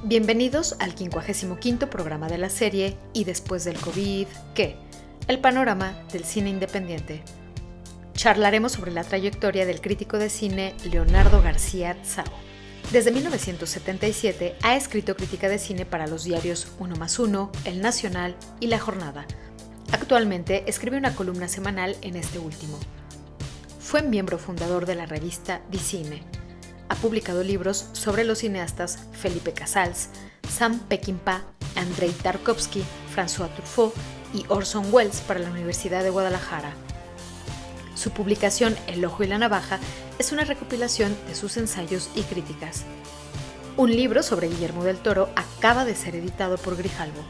Bienvenidos al 55º programa de la serie Y después del COVID, ¿qué? El panorama del cine independiente. Charlaremos sobre la trayectoria del crítico de cine Leonardo García Tsao. Desde 1977 ha escrito crítica de cine para los diarios Uno más Uno, El Nacional y La Jornada. Actualmente escribe una columna semanal en este último. Fue miembro fundador de la revista Di Cine. Ha publicado libros sobre los cineastas Felipe Casals, Sam Peckinpah, Andrei Tarkovsky, François Truffaut y Orson Welles para la Universidad de Guadalajara. Su publicación El ojo y la navaja es una recopilación de sus ensayos y críticas. Un libro sobre Guillermo del Toro acaba de ser editado por Grijalbo.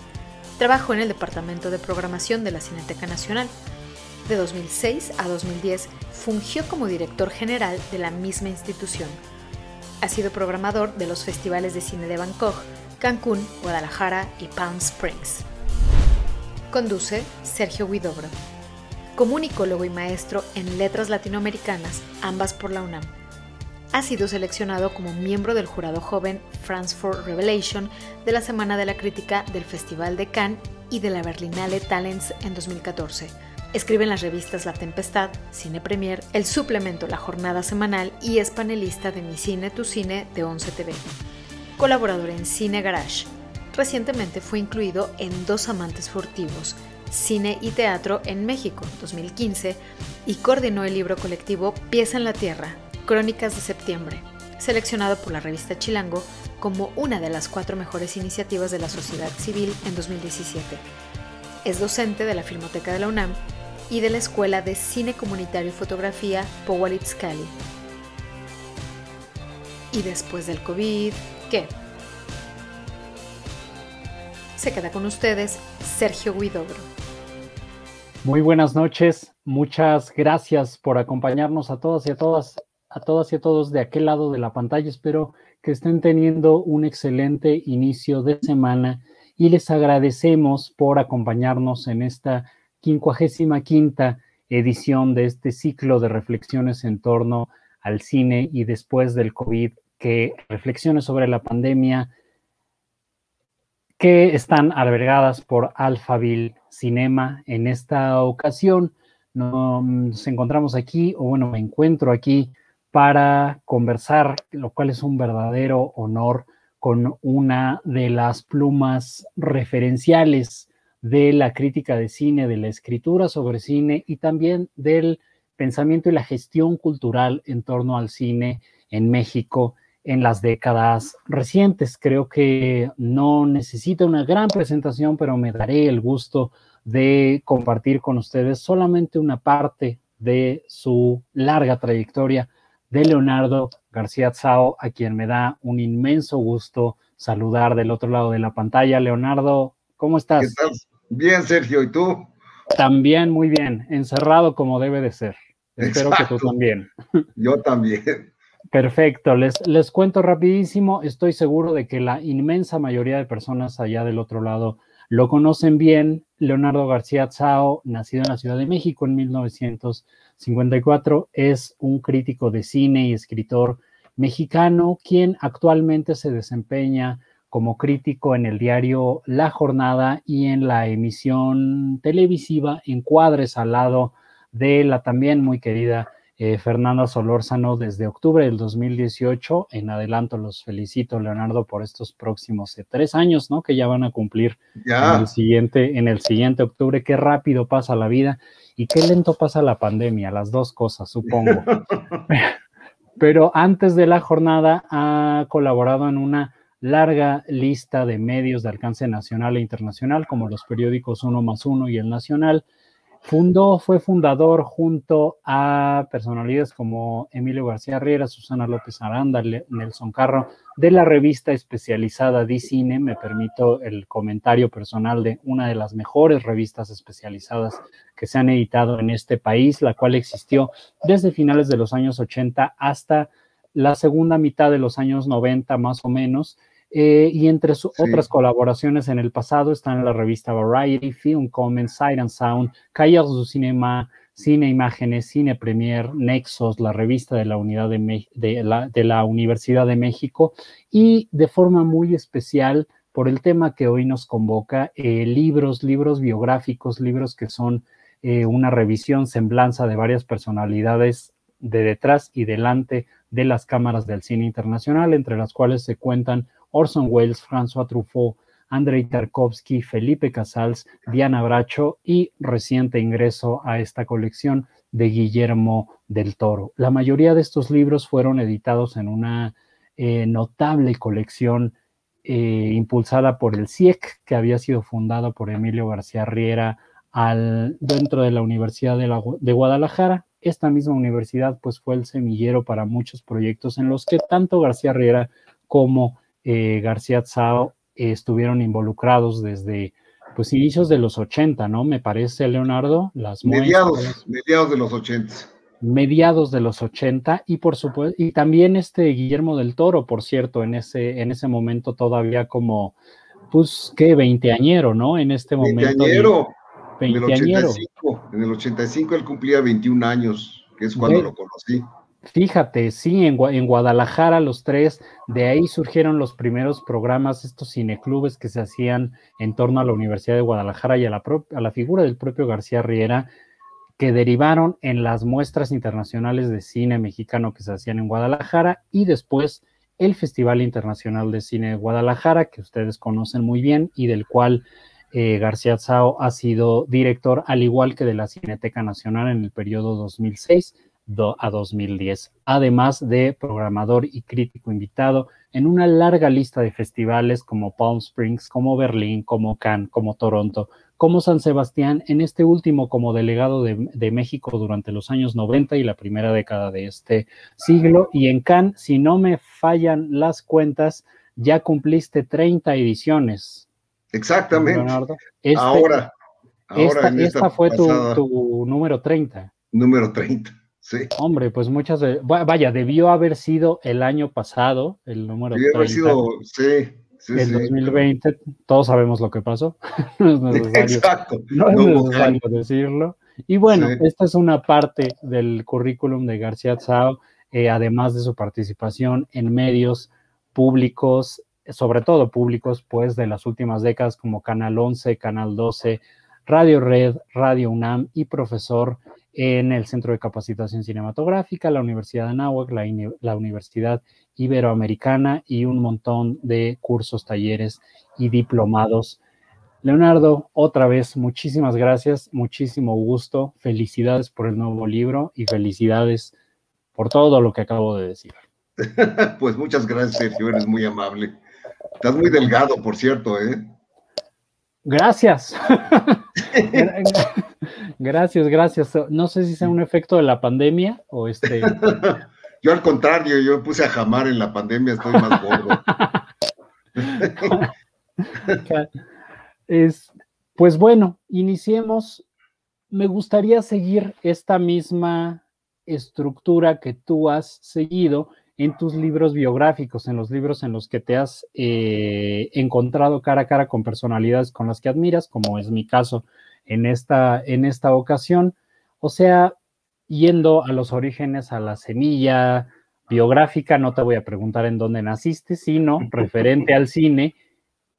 Trabajó en el Departamento de Programación de la Cineteca Nacional. De 2006 a 2010 fungió como director general de la misma institución. Ha sido programador de los festivales de cine de Bangkok, Cancún, Guadalajara y Palm Springs. Conduce Sergio Huidobro. Comunicólogo y maestro en letras latinoamericanas, ambas por la UNAM. Ha sido seleccionado como miembro del jurado joven France for Revelation de la Semana de la Crítica del Festival de Cannes y de la Berlinale Talents en 2014. Escribe en las revistas La Tempestad, Cine Premier, el suplemento La Jornada Semanal y es panelista de Mi Cine, Tu Cine de 11 TV. Colaborador en Cine Garage. Recientemente fue incluido en Dos Amantes Furtivos, Cine y Teatro en México, 2015, y coordinó el libro colectivo Pies en la Tierra, Crónicas de Septiembre, seleccionado por la revista Chilango como una de las 4 mejores iniciativas de la sociedad civil en 2017. Es docente de la Filmoteca de la UNAM y de la Escuela de Cine Comunitario y Fotografía Powalitz-Cali. Y después del COVID, ¿qué? Se queda con ustedes Sergio Huidobro. Muy buenas noches, muchas gracias por acompañarnos a todas y a todos de aquel lado de la pantalla. Espero que estén teniendo un excelente inicio de semana y les agradecemos por acompañarnos en esta 55ª edición de este ciclo de reflexiones en torno al cine y después del COVID, que reflexiones sobre la pandemia que están albergadas por Alphaville Cinema. En esta ocasión nos encontramos aquí, o bueno, me encuentro aquí para conversar, lo cual es un verdadero honor, con una de las plumas referenciales de la crítica de cine, de la escritura sobre cine y también del pensamiento y la gestión cultural en torno al cine en México en las décadas recientes. Creo que no necesita una gran presentación, pero me daré el gusto de compartir con ustedes solamente una parte de su larga trayectoria de Leonardo García Tsao, a quien me da un inmenso gusto saludar del otro lado de la pantalla. Leonardo, ¿cómo estás? ¿Qué tal? Bien, Sergio, ¿y tú? También muy bien, encerrado como debe de ser. Espero Exacto. Que tú también. Yo también. Perfecto, les cuento rapidísimo. Estoy seguro de que la inmensa mayoría de personas allá del otro lado lo conocen bien. Leonardo García Tsao, nacido en la Ciudad de México en 1954, es un crítico de cine y escritor mexicano, quien actualmente se desempeña como crítico en el diario La Jornada y en la emisión televisiva Encuadres, al lado de la también muy querida Fernanda Solórzano desde octubre del 2018. En adelanto los felicito, Leonardo, por estos próximos 3 años, ¿no? Que ya van a cumplir en el siguiente octubre. Qué rápido pasa la vida y qué lento pasa la pandemia, las dos cosas, supongo. Pero antes de La Jornada ha colaborado en una larga lista de medios de alcance nacional e internacional, como los periódicos Uno más Uno y El Nacional. Fue fundador junto a personalidades como Emilio García Riera, Susana López Aranda, Nelson Carro, de la revista especializada Di Cine. Me permito el comentario personal de una de las mejores revistas especializadas que se han editado en este país, la cual existió desde finales de los años 80 hasta la segunda mitad de los años 90 más o menos. Y entre otras colaboraciones en el pasado están la revista Variety, Film Comment, Sight and Sound, Cahiers du Cinéma, Cine Imágenes, Cine Premier, Nexos, la revista de la de la Universidad de México, y de forma muy especial, por el tema que hoy nos convoca, libros biográficos, libros que son una revisión, semblanza de varias personalidades de detrás y delante de las cámaras del cine internacional, entre las cuales se cuentan Orson Welles, François Truffaut, Andrei Tarkovsky, Felipe Casals, Diana Bracho y reciente ingreso a esta colección de Guillermo del Toro. La mayoría de estos libros fueron editados en una notable colección impulsada por el CIEC, que había sido fundado por Emilio García Riera dentro de la Universidad de Guadalajara. Esta misma universidad pues fue el semillero para muchos proyectos en los que tanto García Riera como García Tsao estuvieron involucrados desde pues inicios de los 80, ¿no? Me parece, Leonardo, mediados de los 80. Mediados de los 80, y por supuesto, y también Guillermo del Toro, por cierto, en ese momento todavía como, pues, ¿qué? Veinteañero, ¿no? En este momento. Veinteañero. En el 85 él cumplía 21 años, que es cuando lo conocí. Fíjate, sí, en Guadalajara los tres, de ahí surgieron los primeros programas, estos cineclubes que se hacían en torno a la Universidad de Guadalajara y a la figura del propio García Riera, que derivaron en las muestras internacionales de cine mexicano que se hacían en Guadalajara, y después el Festival Internacional de Cine de Guadalajara, que ustedes conocen muy bien y del cual García Tsao ha sido director, al igual que de la Cineteca Nacional en el periodo 2006 a 2010, además de programador y crítico invitado en una larga lista de festivales como Palm Springs, como Berlín, como Cannes, como Toronto, como San Sebastián, en este último como delegado de México durante los años 90 y la primera década de este siglo, y en Cannes, si no me fallan las cuentas, ya cumpliste 30 ediciones. Exactamente. Leonardo. Esta fue tu número 30. Número 30. Sí. Hombre, pues vaya, debió haber sido el año pasado, el número 30. Debió haber sido, sí. 2020, todos sabemos lo que pasó. No es necesario, exacto. No es necesario decirlo. Y bueno, esta es una parte del currículum de García Tsao, además de su participación en medios públicos, sobre todo públicos, pues, de las últimas décadas, como Canal 11, Canal 12, Radio Red, Radio UNAM, y profesor en el Centro de Capacitación Cinematográfica, la Universidad de Anáhuac, la Universidad Iberoamericana, y un montón de cursos, talleres y diplomados. Leonardo, otra vez, muchísimas gracias, muchísimo gusto, felicidades por el nuevo libro y felicidades por todo lo que acabo de decir. Pues muchas gracias, Sergio, eres muy amable. Estás muy delgado, por cierto, ¿eh? Gracias. Gracias. No sé si sea un efecto de la pandemia o Yo al contrario, yo me puse a jamar en la pandemia, estoy más gordo. Pues bueno, iniciemos. Me gustaría seguir esta misma estructura que tú has seguido en tus libros biográficos, en los libros en los que te has encontrado cara a cara con personalidades con las que admiras, como es mi caso en esta ocasión. O sea, yendo a los orígenes, a la semilla biográfica, no te voy a preguntar en dónde naciste, sino referente al cine,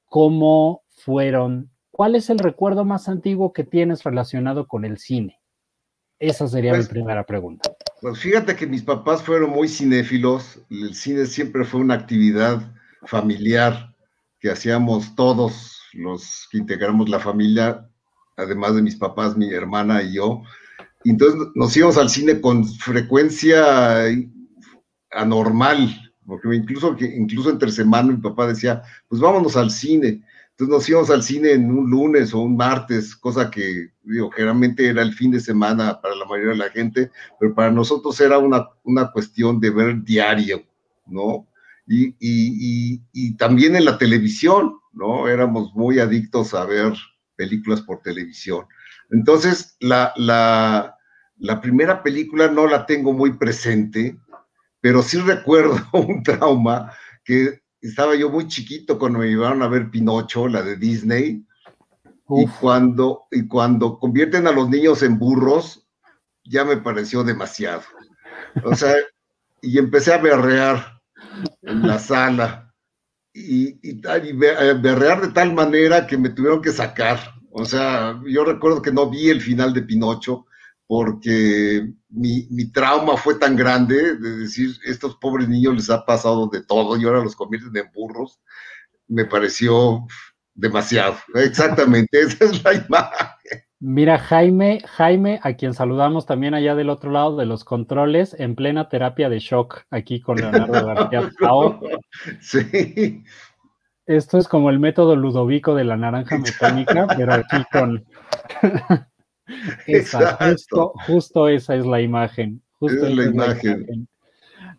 ¿cuál es el recuerdo más antiguo que tienes relacionado con el cine? Esa sería mi primera pregunta. Pues fíjate que mis papás fueron muy cinéfilos, el cine siempre fue una actividad familiar que hacíamos todos los que integramos la familia, además de mis papás, mi hermana y yo. Y entonces nos íbamos al cine con frecuencia anormal, porque incluso entre semana mi papá decía, pues vámonos al cine. Entonces nos íbamos al cine en un lunes o un martes, cosa que, generalmente era el fin de semana para la mayoría de la gente, pero para nosotros era una cuestión de ver diario, ¿no? Y también en la televisión, ¿no? Éramos muy adictos a ver películas por televisión. Entonces, la primera película no la tengo muy presente, pero sí recuerdo un trauma que estaba yo muy chiquito cuando me llevaron a ver Pinocho, la de Disney, y cuando convierten a los niños en burros, ya me pareció demasiado. O sea, y empecé a berrear en la sala y berrear de tal manera que me tuvieron que sacar. O sea, yo recuerdo que no vi el final de Pinocho porque mi trauma fue tan grande de decir, estos pobres niños les ha pasado de todo y ahora los convierten en burros. Me pareció demasiado. Exactamente, esa es la imagen. Mira, Jaime, a quien saludamos también allá del otro lado de los controles, en plena terapia de shock, aquí con Leonardo García Tsao. Sí. Esto es como el método Ludovico de la naranja mecánica, pero aquí con... esa, justo esa es la imagen. Justo es la imagen.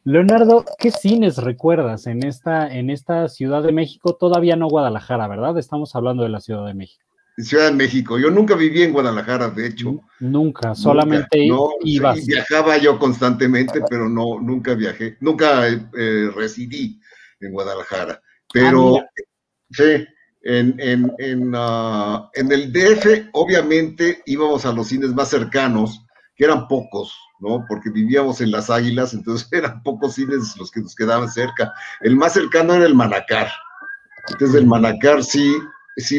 Leonardo, ¿qué cines recuerdas en esta Ciudad de México? Todavía no Guadalajara, ¿verdad? Estamos hablando de la Ciudad de México. Ciudad de México. Yo nunca viví en Guadalajara, de hecho. Nunca, solamente no, ibas. Sí, viajaba yo constantemente, pero no, nunca viajé. Nunca residí en Guadalajara. Pero sí, en el DF, obviamente, íbamos a los cines más cercanos, que eran pocos, ¿no? Porque vivíamos en Las Águilas, entonces eran pocos cines los que nos quedaban cerca. El más cercano era el Manacar. Entonces el Manacar sí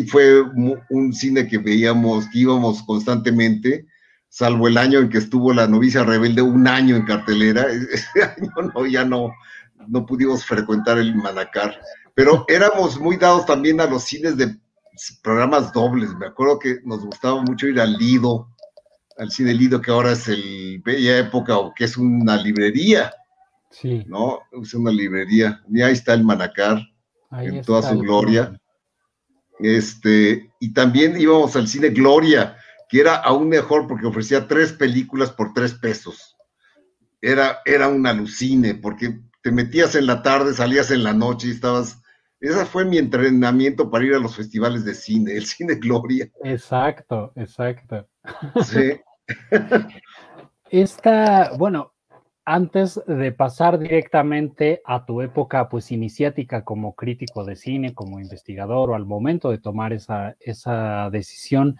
fue un cine que veíamos, que íbamos constantemente, salvo el año en que estuvo La novicia rebelde, un año en cartelera. Ese año ya no pudimos frecuentar el Manacar, pero éramos muy dados también a los cines de programas dobles. Me acuerdo que nos gustaba mucho ir al Lido, al cine Lido, que ahora es el Bella Época, o que es una librería, sí, ¿no? Es una librería, y ahí está el Manacar, en toda su gloria. Y también íbamos al cine Gloria, que era aún mejor porque ofrecía 3 películas por 3 pesos. Era un alucine, porque te metías en la tarde, salías en la noche y estabas... Ese fue mi entrenamiento para ir a los festivales de cine, el cine Gloria. Exacto. Sí. Bueno, antes de pasar directamente a tu época pues iniciática como crítico de cine, como investigador, o al momento de tomar esa decisión,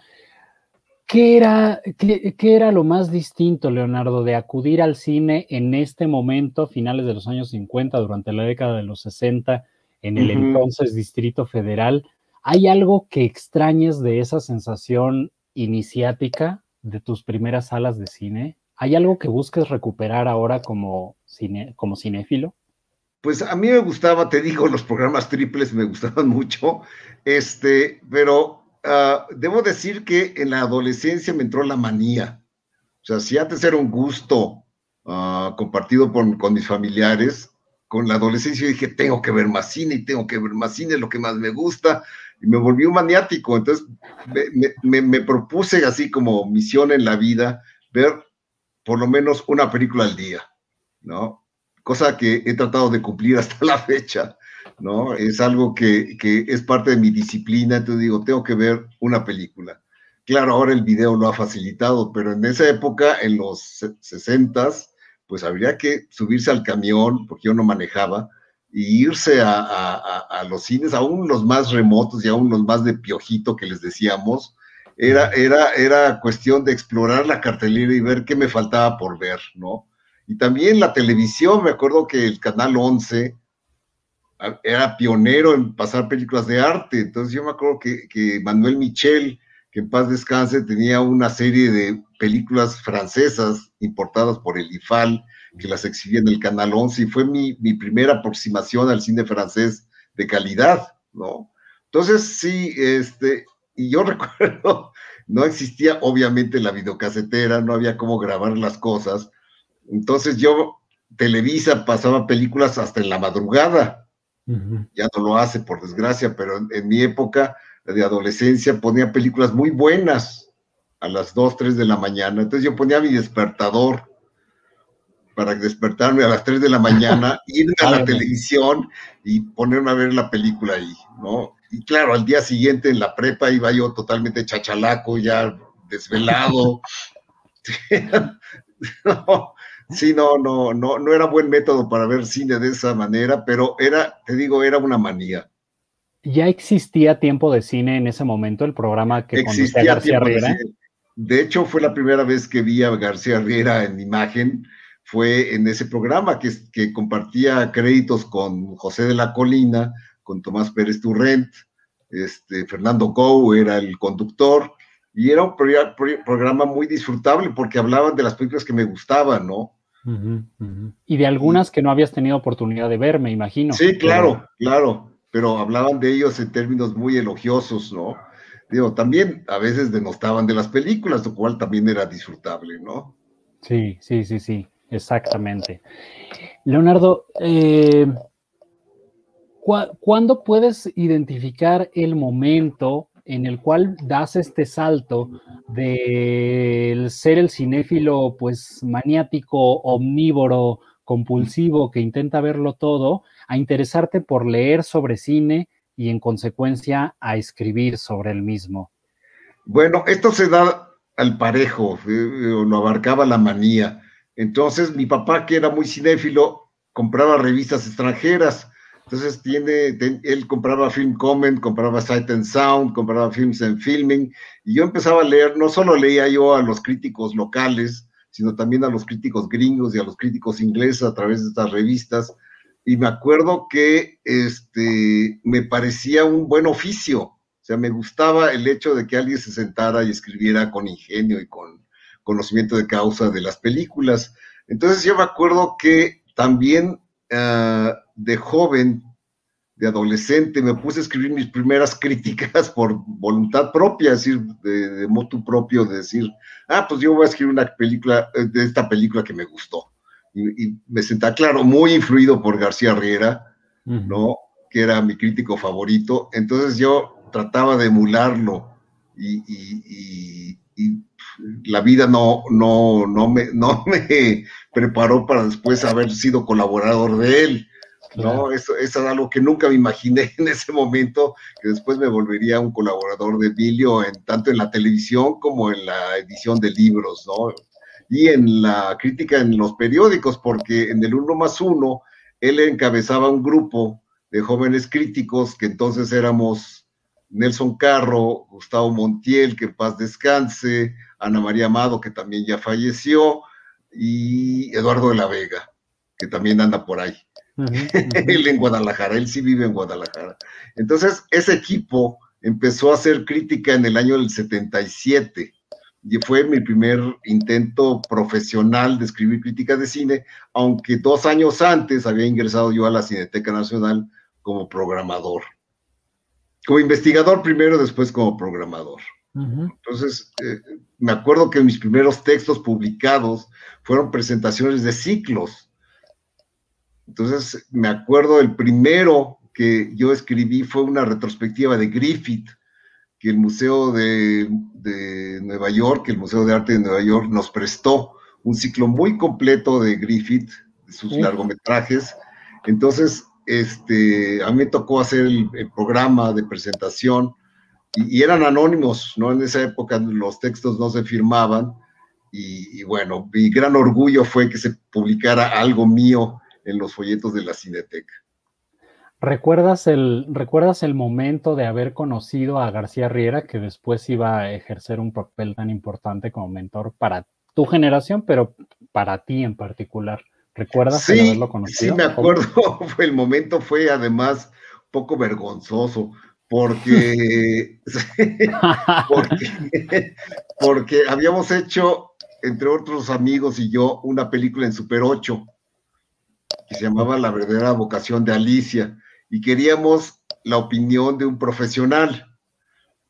¿qué era lo más distinto, Leonardo, de acudir al cine en este momento, finales de los años 50, durante la década de los 60, en el entonces Distrito Federal? ¿Hay algo que extrañes de esa sensación iniciática de tus primeras salas de cine? ¿Hay algo que busques recuperar ahora como cinéfilo? Pues a mí me gustaba, te digo, los programas triples me gustaban mucho, pero debo decir que en la adolescencia me entró la manía. O sea, si antes era un gusto compartido con mis familiares, con la adolescencia dije, tengo que ver más cine, es lo que más me gusta, y me volví un maniático. Entonces me propuse así como misión en la vida, ver por lo menos una película al día, ¿no? Cosa que he tratado de cumplir hasta la fecha, ¿no? Es algo que es parte de mi disciplina, entonces digo, tengo que ver una película. Claro, ahora el video lo ha facilitado, pero en esa época, en los 60s, pues habría que subirse al camión, porque yo no manejaba, y irse a los cines, aún los más remotos y aún los más de piojito que les decíamos. Era cuestión de explorar la cartelera y ver qué me faltaba por ver, ¿no? Y también la televisión, me acuerdo que el Canal 11 era pionero en pasar películas de arte. Entonces yo me acuerdo que Manuel Michel, que en paz descanse, tenía una serie de películas francesas importadas por el IFAL, que las exhibía en el Canal 11, y fue mi primera aproximación al cine francés de calidad, ¿no? Entonces sí, y yo recuerdo, no existía obviamente la videocasetera, no había cómo grabar las cosas. Entonces Televisa pasaba películas hasta en la madrugada. Ya no lo hace, por desgracia, pero en mi época de adolescencia ponía películas muy buenas a las 2, 3 de la mañana. Entonces yo ponía mi despertador para despertarme a las 3 de la mañana, irme a la televisión y ponerme a ver la película ahí, ¿no? Y claro, al día siguiente en la prepa iba yo totalmente chachalaco, ya desvelado. No era buen método para ver cine de esa manera, pero era una manía. ¿Ya existía Tiempo de Cine en ese momento, el programa que conducía García Riera? De hecho, fue la primera vez que vi a García Riera en imagen, fue en ese programa que compartía créditos con José de la Colina, con Tomás Pérez Turrent, Fernando Gou era el conductor, y era un programa muy disfrutable porque hablaban de las películas que me gustaban, ¿no? Y de algunas que no habías tenido oportunidad de ver, me imagino. Sí, claro, pero hablaban de ellos en términos muy elogiosos, ¿no? Digo, también a veces denostaban de las películas, lo cual también era disfrutable, ¿no? Sí, exactamente. Leonardo, ¿cuándo puedes identificar el momento en el cual das este salto del ser el cinéfilo, pues, maniático, omnívoro, compulsivo, que intenta verlo todo, a interesarte por leer sobre cine y, en consecuencia, a escribir sobre el mismo? Bueno, esto se da al parejo, lo abarcaba la manía. Entonces, mi papá, que era muy cinéfilo, compraba revistas extranjeras. Entonces, él compraba Film Comment, compraba Sight and Sound, compraba Films and Filming, y yo empezaba a leer, no solo leía yo a los críticos locales, sino también a los críticos gringos y a los críticos ingleses a través de estas revistas, y me acuerdo que me parecía un buen oficio. O sea, me gustaba el hecho de que alguien se sentara y escribiera con ingenio y con conocimiento de causa de las películas. Entonces yo me acuerdo que también de joven, de adolescente, me puse a escribir mis primeras críticas por voluntad propia, es decir, de motu propio, de decir, pues yo voy a escribir una película, de esta película que me gustó. Y me sentía, claro, muy influido por García Riera, ¿no? Que era mi crítico favorito. Entonces yo trataba de emularlo y la vida no me preparó para después haber sido colaborador de él, ¿no? Claro. Eso es algo que nunca me imaginé en ese momento, que después me volvería un colaborador de Emilio, tanto en la televisión como en la edición de libros, ¿no? Y en la crítica en los periódicos, porque en el 1+1 él encabezaba un grupo de jóvenes críticos que entonces éramos Nelson Carro, Gustavo Montiel, que en paz descanse, Ana María Amado, que también ya falleció, y Eduardo de la Vega, que también anda por ahí. Él en Guadalajara, él sí vive en Guadalajara. Entonces, ese equipo empezó a hacer crítica en el año del 77, y fue mi primer intento profesional de escribir crítica de cine, aunque 2 años antes había ingresado yo a la Cineteca Nacional como programador. Como investigador primero, después como programador. Entonces, me acuerdo que mis primeros textos publicados fueron presentaciones de ciclos. Entonces, me acuerdo el primero que yo escribí fue una retrospectiva de Griffith, que el Museo de Nueva York, el Museo de Arte de Nueva York, nos prestó un ciclo muy completo de Griffith, de sus largometrajes. Entonces, a mí me tocó hacer el programa de presentación, y eran anónimos, ¿no? En esa época los textos no se firmaban, y bueno, mi gran orgullo fue que se publicara algo mío en los folletos de la Cineteca. ¿Recuerdas el momento de haber conocido a García Riera, que después iba a ejercer un papel tan importante como mentor para tu generación, pero para ti en particular? ¿Recuerdas el haberlo conocido? Sí, me acuerdo. El momento fue además un poco vergonzoso, porque habíamos hecho, entre otros amigos y yo, una película en Super 8 que se llamaba La verdadera vocación de Alicia, y queríamos la opinión de un profesional.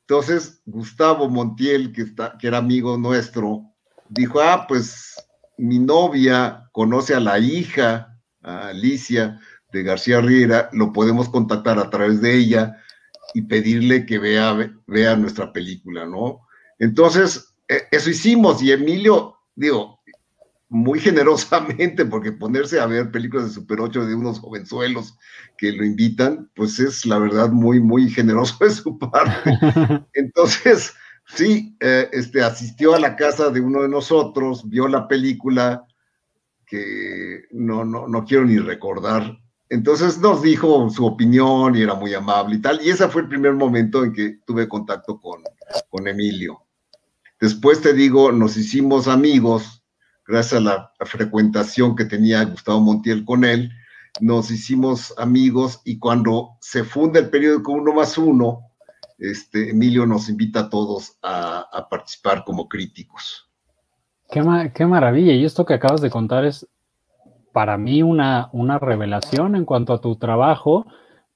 Entonces, Gustavo Montiel, que era amigo nuestro, dijo, pues mi novia conoce a la hija, a Alicia, de García Riera, lo podemos contactar a través de ella y pedirle que vea nuestra película, ¿no? Entonces, eso hicimos, y Emilio, muy generosamente, porque ponerse a ver películas de Super 8 de unos jovenzuelos que lo invitan, pues es la verdad muy, muy generoso de su parte. Entonces, sí, asistió a la casa de uno de nosotros, vio la película, que no quiero ni recordar. Entonces nos dijo su opinión y era muy amable y tal, y ese fue el primer momento en que tuve contacto con Emilio. Después te digo, nos hicimos amigos, gracias a la frecuentación que tenía Gustavo Montiel con él, nos hicimos amigos y cuando se funda el periódico Uno más Uno, Emilio nos invita a todos a participar como críticos. Qué maravilla. Y esto que acabas de contar es para mí una revelación en cuanto a tu trabajo,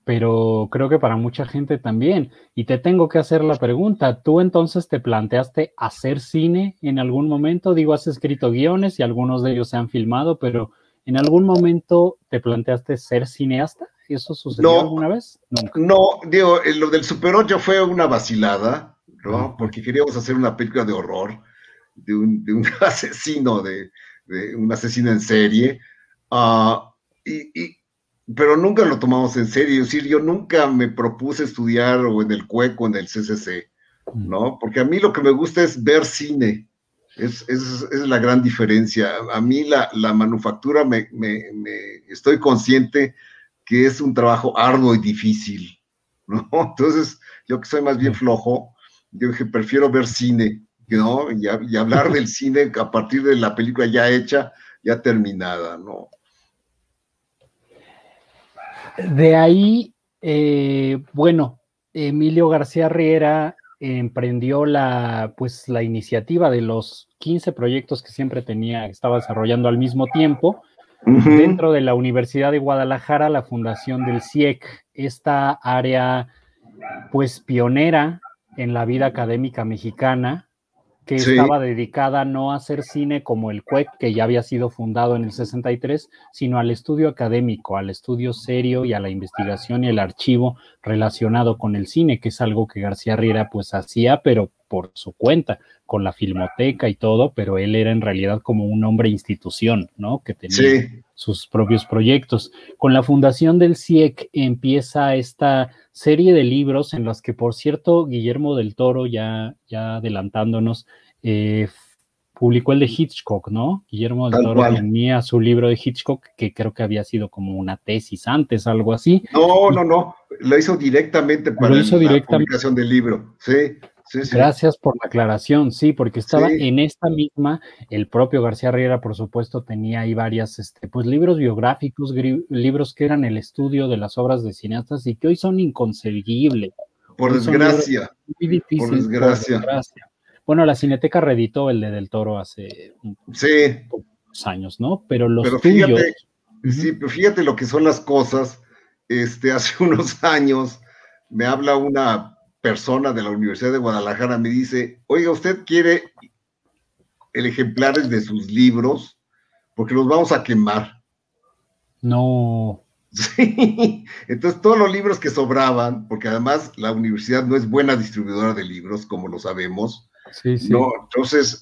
pero creo que para mucha gente también. Y te tengo que hacer la pregunta, ¿tú entonces te planteaste hacer cine en algún momento? Digo, has escrito guiones y algunos de ellos se han filmado, pero ¿en algún momento te planteaste ser cineasta? ¿Eso sucedió alguna vez? Nunca. No, digo, lo del Super 8 fue una vacilada, ¿no? Porque queríamos hacer una película de horror, de un asesino, de un asesino en serie, pero nunca lo tomamos en serio. Es decir, yo nunca me propuse estudiar o en el CUEC o en el CCC, ¿no? Porque a mí lo que me gusta es ver cine. Es la gran diferencia. A mí la manufactura estoy consciente que es un trabajo arduo y difícil, ¿no? Entonces, yo que soy más bien flojo, yo dije, prefiero ver cine, ¿no? Y hablar del cine a partir de la película ya hecha, ya terminada, ¿no? De ahí, bueno, Emilio García Riera emprendió la iniciativa de los 15 proyectos que siempre estaba desarrollando al mismo tiempo. Dentro de la Universidad de Guadalajara, la fundación del CIEC, esta área pues pionera en la vida académica mexicana, que estaba dedicada no a hacer cine como el CUEC, que ya había sido fundado en el 63, sino al estudio académico, al estudio serio y a la investigación y el archivo relacionado con el cine, que es algo que García Riera pues hacía, pero por su cuenta, con la Filmoteca y todo, pero él era en realidad como un hombre institución, ¿no? Que tenía sus propios proyectos. Con la fundación del CIEC empieza esta serie de libros en los que, por cierto, Guillermo del Toro, ya adelantándonos, publicó el de Hitchcock, ¿no? Guillermo del Toro tenía su libro de Hitchcock, que creo que había sido como una tesis antes, algo así. No, lo hizo directamente para la publicación del libro, sí. Gracias por la aclaración, sí, porque estaba en esta misma, el propio García Riera, por supuesto, tenía ahí varias, pues libros biográficos, libros que eran el estudio de las obras de cineastas y que hoy son inconcebibles. Por desgracia. Muy difícil, por desgracia. Bueno, la Cineteca reeditó el de Del Toro hace unos años, ¿no? Pero los tuyos... pero fíjate lo que son las cosas. Hace unos años me habla una persona de la Universidad de Guadalajara, me dice, oiga, ¿usted quiere ejemplares de sus libros? Porque los vamos a quemar. No. Sí, entonces todos los libros que sobraban, porque además la universidad no es buena distribuidora de libros, como lo sabemos, ¿no? Entonces,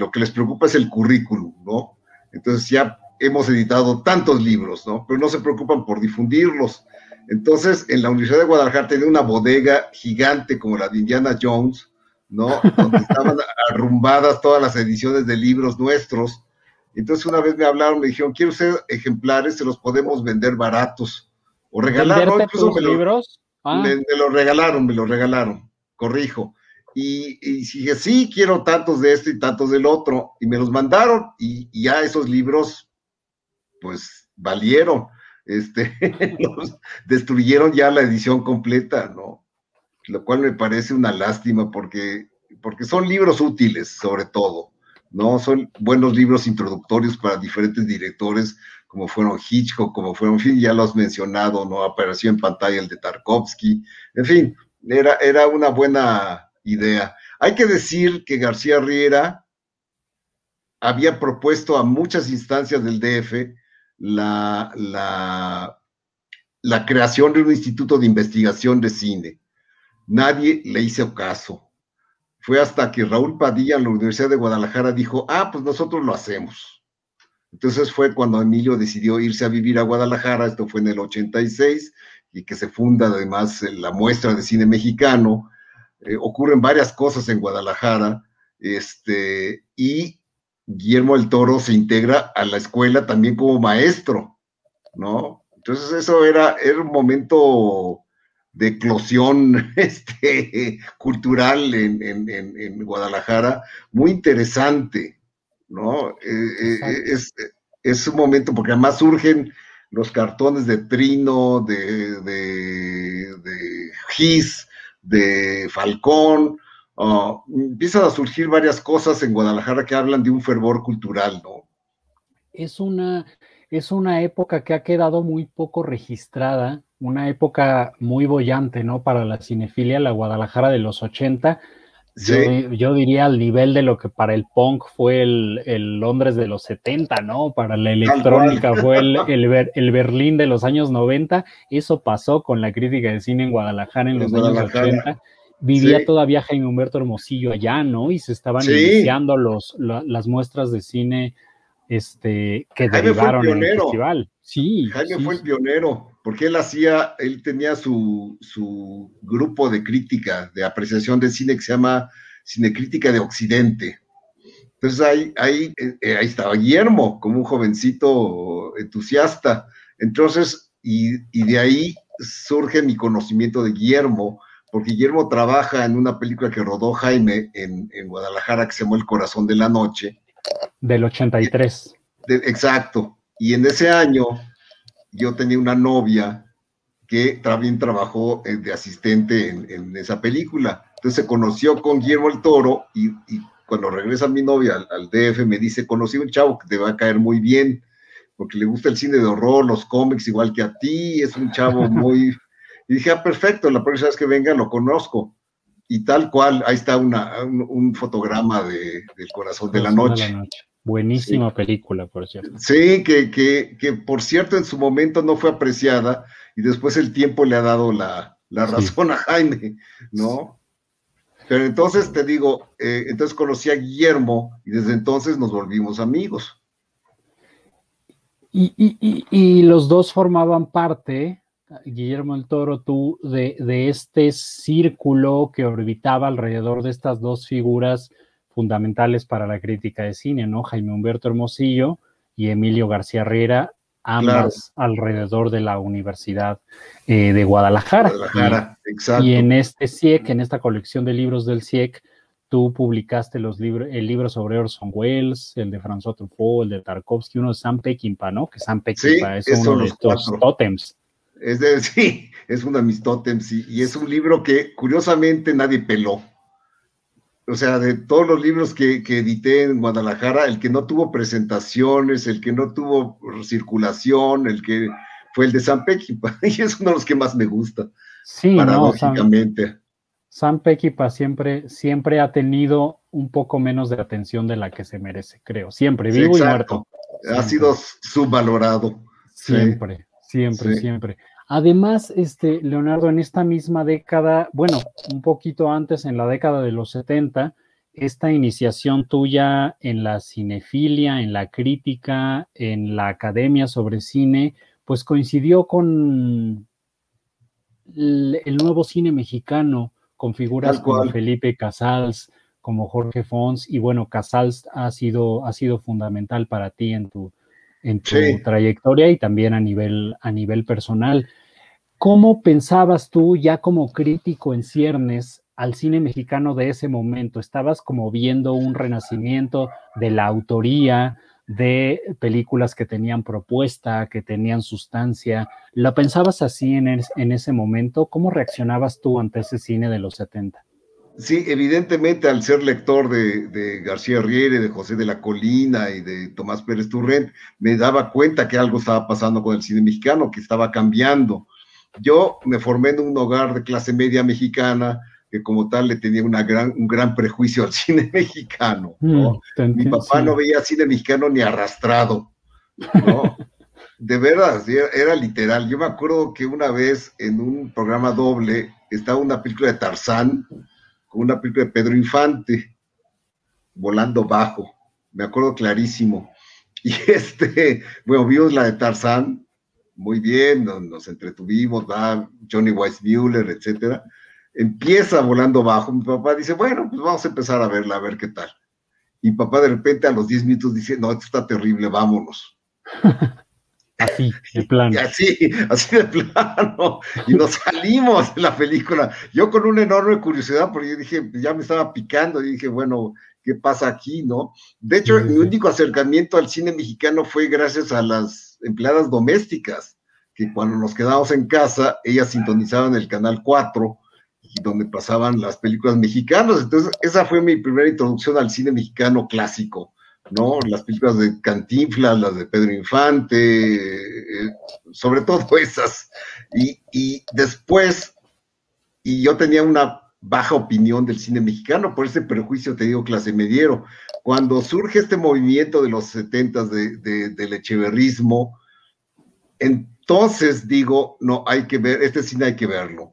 lo que les preocupa es el currículum, ¿no? Entonces ya hemos editado tantos libros, ¿no? Pero no se preocupan por difundirlos. Entonces, en la Universidad de Guadalajara tenía una bodega gigante como la de Indiana Jones, ¿no? Donde estaban arrumbadas todas las ediciones de libros nuestros. Entonces, una vez me hablaron, me dijeron, ¿quiere usted ejemplares? Se los podemos vender baratos. O regalar, ¿no? Incluso libros? Me lo regalaron, corrijo. Y dije, sí, quiero tantos de este y tantos del otro. Y me los mandaron y ya esos libros, pues, valieron. Los destruyeron ya la edición completa, ¿no? Lo cual me parece una lástima porque son libros útiles, sobre todo, ¿no? Son buenos libros introductorios para diferentes directores, como fueron Hitchcock, como fueron, en fin, ya lo has mencionado, ¿no? Apareció en pantalla el de Tarkovsky, en fin, era una buena idea. Hay que decir que García Riera había propuesto a muchas instancias del DF la creación de un instituto de investigación de cine. Nadie le hizo caso. Fue hasta que Raúl Padilla en la Universidad de Guadalajara dijo, pues nosotros lo hacemos. Entonces fue cuando Emilio decidió irse a vivir a Guadalajara, esto fue en el 86, y que se funda además la muestra de cine mexicano. Ocurren varias cosas en Guadalajara, y Guillermo del Toro se integra a la escuela también como maestro, ¿no? Entonces eso era un momento de eclosión cultural en Guadalajara, muy interesante, ¿no? Es un momento, porque además surgen los cartones de Trino, de Gis, de Falcón, empiezan a surgir varias cosas en Guadalajara que hablan de un fervor cultural, ¿no? Es una época que ha quedado muy poco registrada, una época muy boyante, ¿no? Para la cinefilia, la Guadalajara de los 80. Sí. Yo diría al nivel de lo que para el punk fue el Londres de los 70, ¿no? Para la electrónica fue el Berlín de los años 90. Eso pasó con la crítica de cine en Guadalajara en los años 80. Vivía todavía Jaime Humberto Hermosillo allá, ¿no? Y se estaban iniciando las muestras de cine que Jaime derivaron en el festival. Sí. Jaime fue el pionero, porque él tenía su grupo de crítica, de apreciación de cine que se llama Cinecrítica de Occidente. Entonces ahí estaba Guillermo, como un jovencito entusiasta. Entonces, y de ahí surge mi conocimiento de Guillermo, porque Guillermo trabaja en una película que rodó Jaime en Guadalajara que se llama El Corazón de la Noche. Del 83. Exacto. Y en ese año yo tenía una novia que también trabajó de asistente en esa película. Entonces se conoció con Guillermo el Toro y cuando regresa mi novia al DF me dice, conocí a un chavo que te va a caer muy bien, porque le gusta el cine de horror, los cómics igual que a ti, es un chavo muy... Y dije, perfecto, la próxima vez que venga lo conozco. Y tal cual, ahí está un fotograma del Corazón de la Noche. Buenísima película, por cierto. Sí, que por cierto en su momento no fue apreciada y después el tiempo le ha dado la razón a Jaime, ¿no? Pero entonces te digo, entonces conocí a Guillermo y desde entonces nos volvimos amigos. Y los dos formaban parte, Guillermo el Toro, tú, de este círculo que orbitaba alrededor de estas dos figuras fundamentales para la crítica de cine, ¿no? Jaime Humberto Hermosillo y Emilio García Riera, ambas alrededor de la Universidad de Guadalajara. Exacto. Y en este CIEC, en esta colección de libros del CIEC, tú publicaste el libro sobre Orson Welles, el de François Truffaut, el de Tarkovsky, uno de Sam Peckinpah, ¿no? Que Sam Peckinpah es uno de estos tótems. Sí, es uno de mis tótems y es un libro que curiosamente nadie peló. O sea, de todos los libros que edité en Guadalajara, el que no tuvo presentaciones, el que no tuvo circulación, el que fue el de Sam Peckinpah, y es uno de los que más me gusta, sí, paradójicamente. No, Sam Peckinpah siempre ha tenido un poco menos de atención de la que se merece, creo. Siempre, vivo y muerto. Ha sido subvalorado. Siempre. Además, Leonardo, en esta misma década, bueno, un poquito antes, en la década de los 70, esta iniciación tuya en la cinefilia, en la crítica, en la academia sobre cine, pues coincidió con el nuevo cine mexicano, con figuras como Felipe Casals, como Jorge Fons, y bueno, Casals ha sido fundamental para ti en tu trayectoria y también a nivel personal. ¿Cómo pensabas tú ya como crítico en ciernes al cine mexicano de ese momento? ¿Estabas como viendo un renacimiento de la autoría, de películas que tenían propuesta, que tenían sustancia? ¿Lo pensabas así en ese momento? ¿Cómo reaccionabas tú ante ese cine de los 70? Sí, evidentemente al ser lector de García Riera, de José de la Colina y de Tomás Pérez Turrent, me daba cuenta que algo estaba pasando con el cine mexicano, que estaba cambiando. Yo me formé en un hogar de clase media mexicana, que como tal le tenía un gran prejuicio al cine mexicano, ¿no? Mi papá no veía cine mexicano ni arrastrado, ¿no? De verdad, era literal. Yo me acuerdo que una vez en un programa doble estaba una película de Tarzán, una película de Pedro Infante, Volando Bajo, me acuerdo clarísimo. Y bueno, vimos la de Tarzán, muy bien, nos entretuvimos, va Johnny Weissmuller, etcétera. Empieza Volando Bajo, mi papá dice, bueno, pues vamos a empezar a verla, a ver qué tal. Y mi papá de repente a los 10 minutos dice, no, esto está terrible, vámonos. así, de plano. Y así de plano, y nos salimos de la película. Yo con una enorme curiosidad, porque yo dije, ya me estaba picando, y dije, bueno, ¿qué pasa aquí, no? De hecho, mi único acercamiento al cine mexicano fue gracias a las empleadas domésticas, que cuando nos quedábamos en casa, ellas sintonizaban el Canal 4, y donde pasaban las películas mexicanas. Entonces, esa fue mi primera introducción al cine mexicano clásico, ¿no? Las películas de Cantinflas, las de Pedro Infante, sobre todo esas. Y después, y yo tenía una baja opinión del cine mexicano, por ese prejuicio, te digo, clase mediero. Cuando surge este movimiento de los 70s del echeverrismo, entonces digo, no, hay que ver, este cine hay que verlo.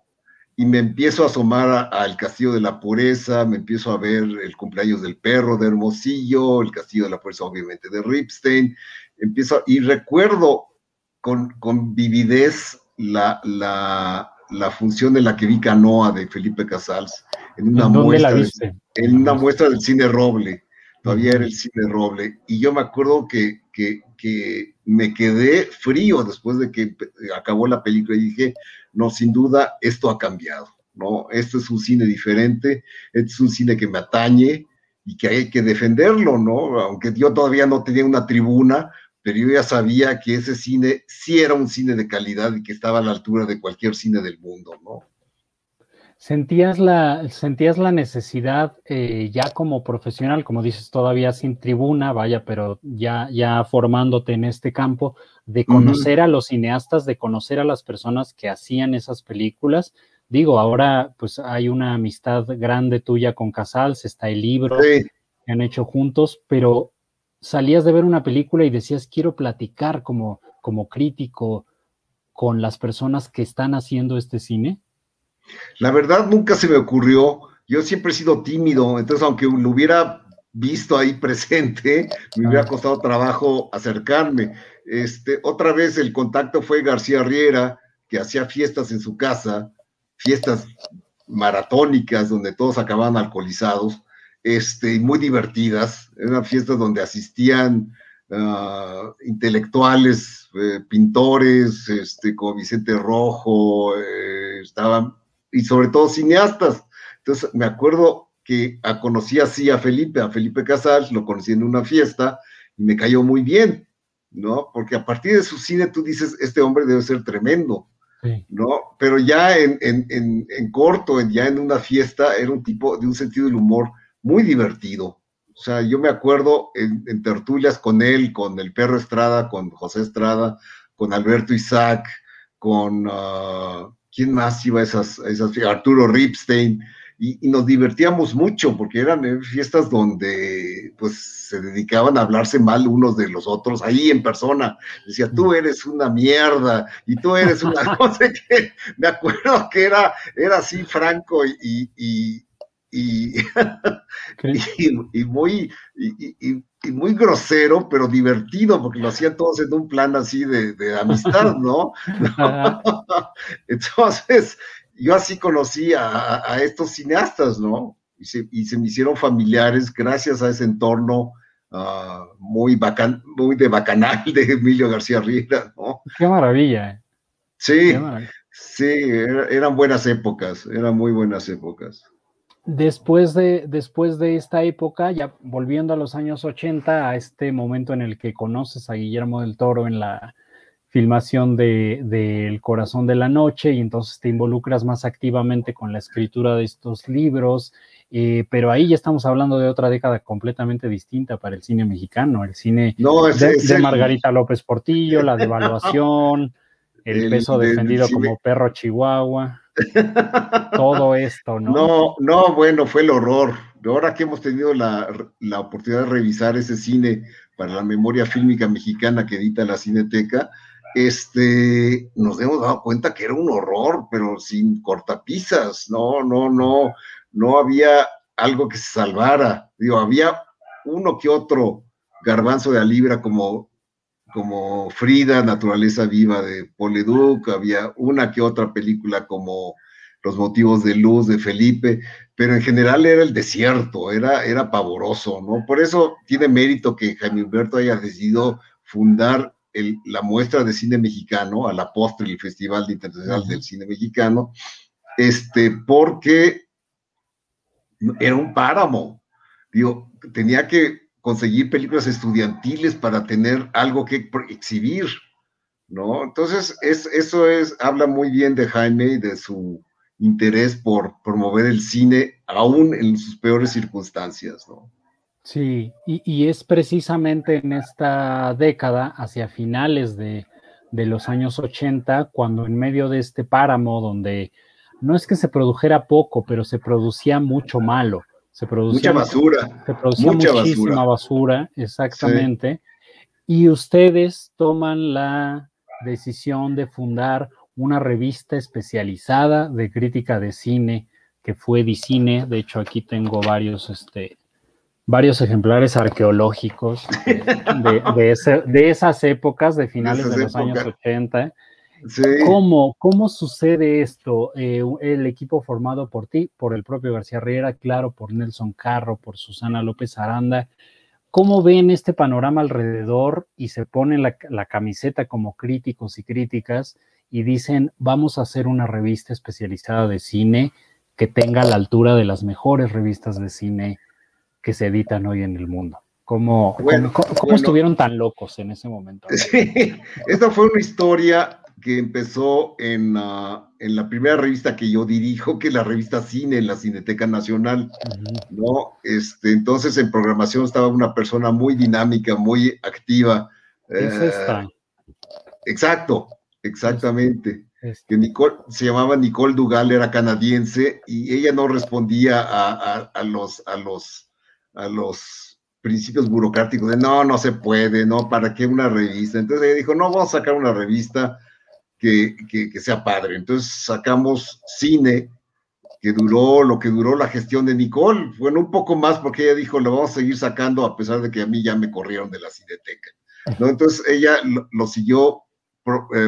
Y me empiezo a asomar al Castillo de la Pureza, me empiezo a ver El cumpleaños del perro de Hermosillo, El Castillo de la Pureza obviamente de Ripstein, y recuerdo con vividez la función en la que vi Canoa de Felipe Casals, en una muestra del cine Roble, todavía era el cine Roble, y yo me acuerdo que me quedé frío después de que acabó la película y dije, no, sin duda, esto ha cambiado, ¿no? Esto es un cine diferente, este es un cine que me atañe y que hay que defenderlo, ¿no? Aunque yo todavía no tenía una tribuna, pero yo ya sabía que ese cine sí era un cine de calidad y que estaba a la altura de cualquier cine del mundo, ¿no? ¿Sentías la necesidad ya como profesional, como dices, todavía sin tribuna, vaya, pero ya formándote en este campo, de conocer a los cineastas, de conocer a las personas que hacían esas películas? Digo, ahora pues hay una amistad grande tuya con Casals, está el libro que han hecho juntos, pero salías de ver una película y decías, quiero platicar como crítico con las personas que están haciendo este cine. La verdad nunca se me ocurrió, yo siempre he sido tímido, entonces aunque lo hubiera visto ahí presente, me hubiera costado trabajo acercarme. Otra vez el contacto fue García Riera, que hacía fiestas en su casa, fiestas maratónicas donde todos acababan alcoholizados, y muy divertidas, eran fiestas donde asistían intelectuales, pintores, como Vicente Rojo, estaban, y sobre todo cineastas. Entonces me acuerdo que conocí así a Felipe Casals, lo conocí en una fiesta y me cayó muy bien, ¿no? Porque a partir de su cine tú dices, este hombre debe ser tremendo, sí, ¿no? Pero ya en corto, ya en una fiesta, era un tipo de un sentido del humor muy divertido. O sea, yo me acuerdo en tertulias con él, con el Perro Estrada, con José Estrada, con Alberto Isaac, con ¿quién más iba a esas Arturo Ripstein, y nos divertíamos mucho, porque eran fiestas donde pues se dedicaban a hablarse mal unos de los otros, ahí en persona. Decía, tú eres una mierda, y tú eres una cosa que, me acuerdo que era así franco y muy grosero, pero divertido, porque lo hacían todos en un plan así de amistad, ¿no? Entonces, yo así conocí a estos cineastas, ¿no? Y se me hicieron familiares gracias a ese entorno muy de bacanal de Emilio García Riera, ¿no? ¡Qué maravilla! Sí, sí, eran buenas épocas, eran muy buenas épocas. Después de esta época, ya volviendo a los años 80, a este momento en el que conoces a Guillermo del Toro en la filmación de El Corazón de la Noche, y entonces te involucras más activamente con la escritura de estos libros, pero ahí ya estamos hablando de otra década completamente distinta para el cine mexicano, el cine de Margarita López Portillo, La Devaluación, El peso defendido como perro chihuahua. Todo esto, ¿no? No, bueno, fue el horror. Ahora que hemos tenido la oportunidad de revisar ese cine para la memoria fílmica mexicana que edita la Cineteca, nos hemos dado cuenta que era un horror, pero sin cortapisas, no había algo que se salvara. Digo, había uno que otro garbanzo de a libra como Frida, Naturaleza Viva de Paul Leduc, había una que otra película como Los Motivos de Luz de Felipe, pero en general era el desierto, era pavoroso, ¿no? Por eso tiene mérito que Jaime Humberto haya decidido fundar la muestra de cine mexicano, a la postre el Festival Internacional del Cine Mexicano, porque era un páramo. Digo, tenía que conseguir películas estudiantiles para tener algo que exhibir, ¿no? Entonces, habla muy bien de Jaime y de su interés por promover el cine, aún en sus peores circunstancias, ¿no? Sí, y es precisamente en esta década, hacia finales de los años 80, cuando en medio de este páramo, donde no es que se produjera poco, pero se producía mucho malo, se producía muchísima basura, exactamente, y ustedes toman la decisión de fundar una revista especializada de crítica de cine, que fue Dicine. De hecho, aquí tengo varios ejemplares arqueológicos de esas épocas, de finales de los años 80. Sí. ¿Cómo sucede esto? El equipo formado por ti, por el propio García Riera, claro, por Nelson Carro, por Susana López Aranda. ¿Cómo ven este panorama alrededor y se ponen la camiseta como críticos y críticas y dicen, vamos a hacer una revista especializada de cine que tenga la altura de las mejores revistas de cine que se editan hoy en el mundo? ¿Cómo estuvieron tan locos en ese momento? Sí, esta fue una historia que empezó en la primera revista que yo dirijo, que es la revista Cine en la Cineteca Nacional, ¿no? Entonces en programación estaba una persona muy dinámica, muy activa. ¿Es esta? Exactamente. Que se llamaba Nicole Dugal, era canadiense, y ella no respondía a los principios burocráticos de no se puede, no, ¿para qué una revista? Entonces ella dijo, no, vamos a sacar una revista que sea padre. Entonces sacamos Cine, que duró lo que duró la gestión de Nicole, bueno, un poco más, porque ella dijo, lo vamos a seguir sacando a pesar de que a mí ya me corrieron de la Cineteca, ¿no? Entonces ella lo siguió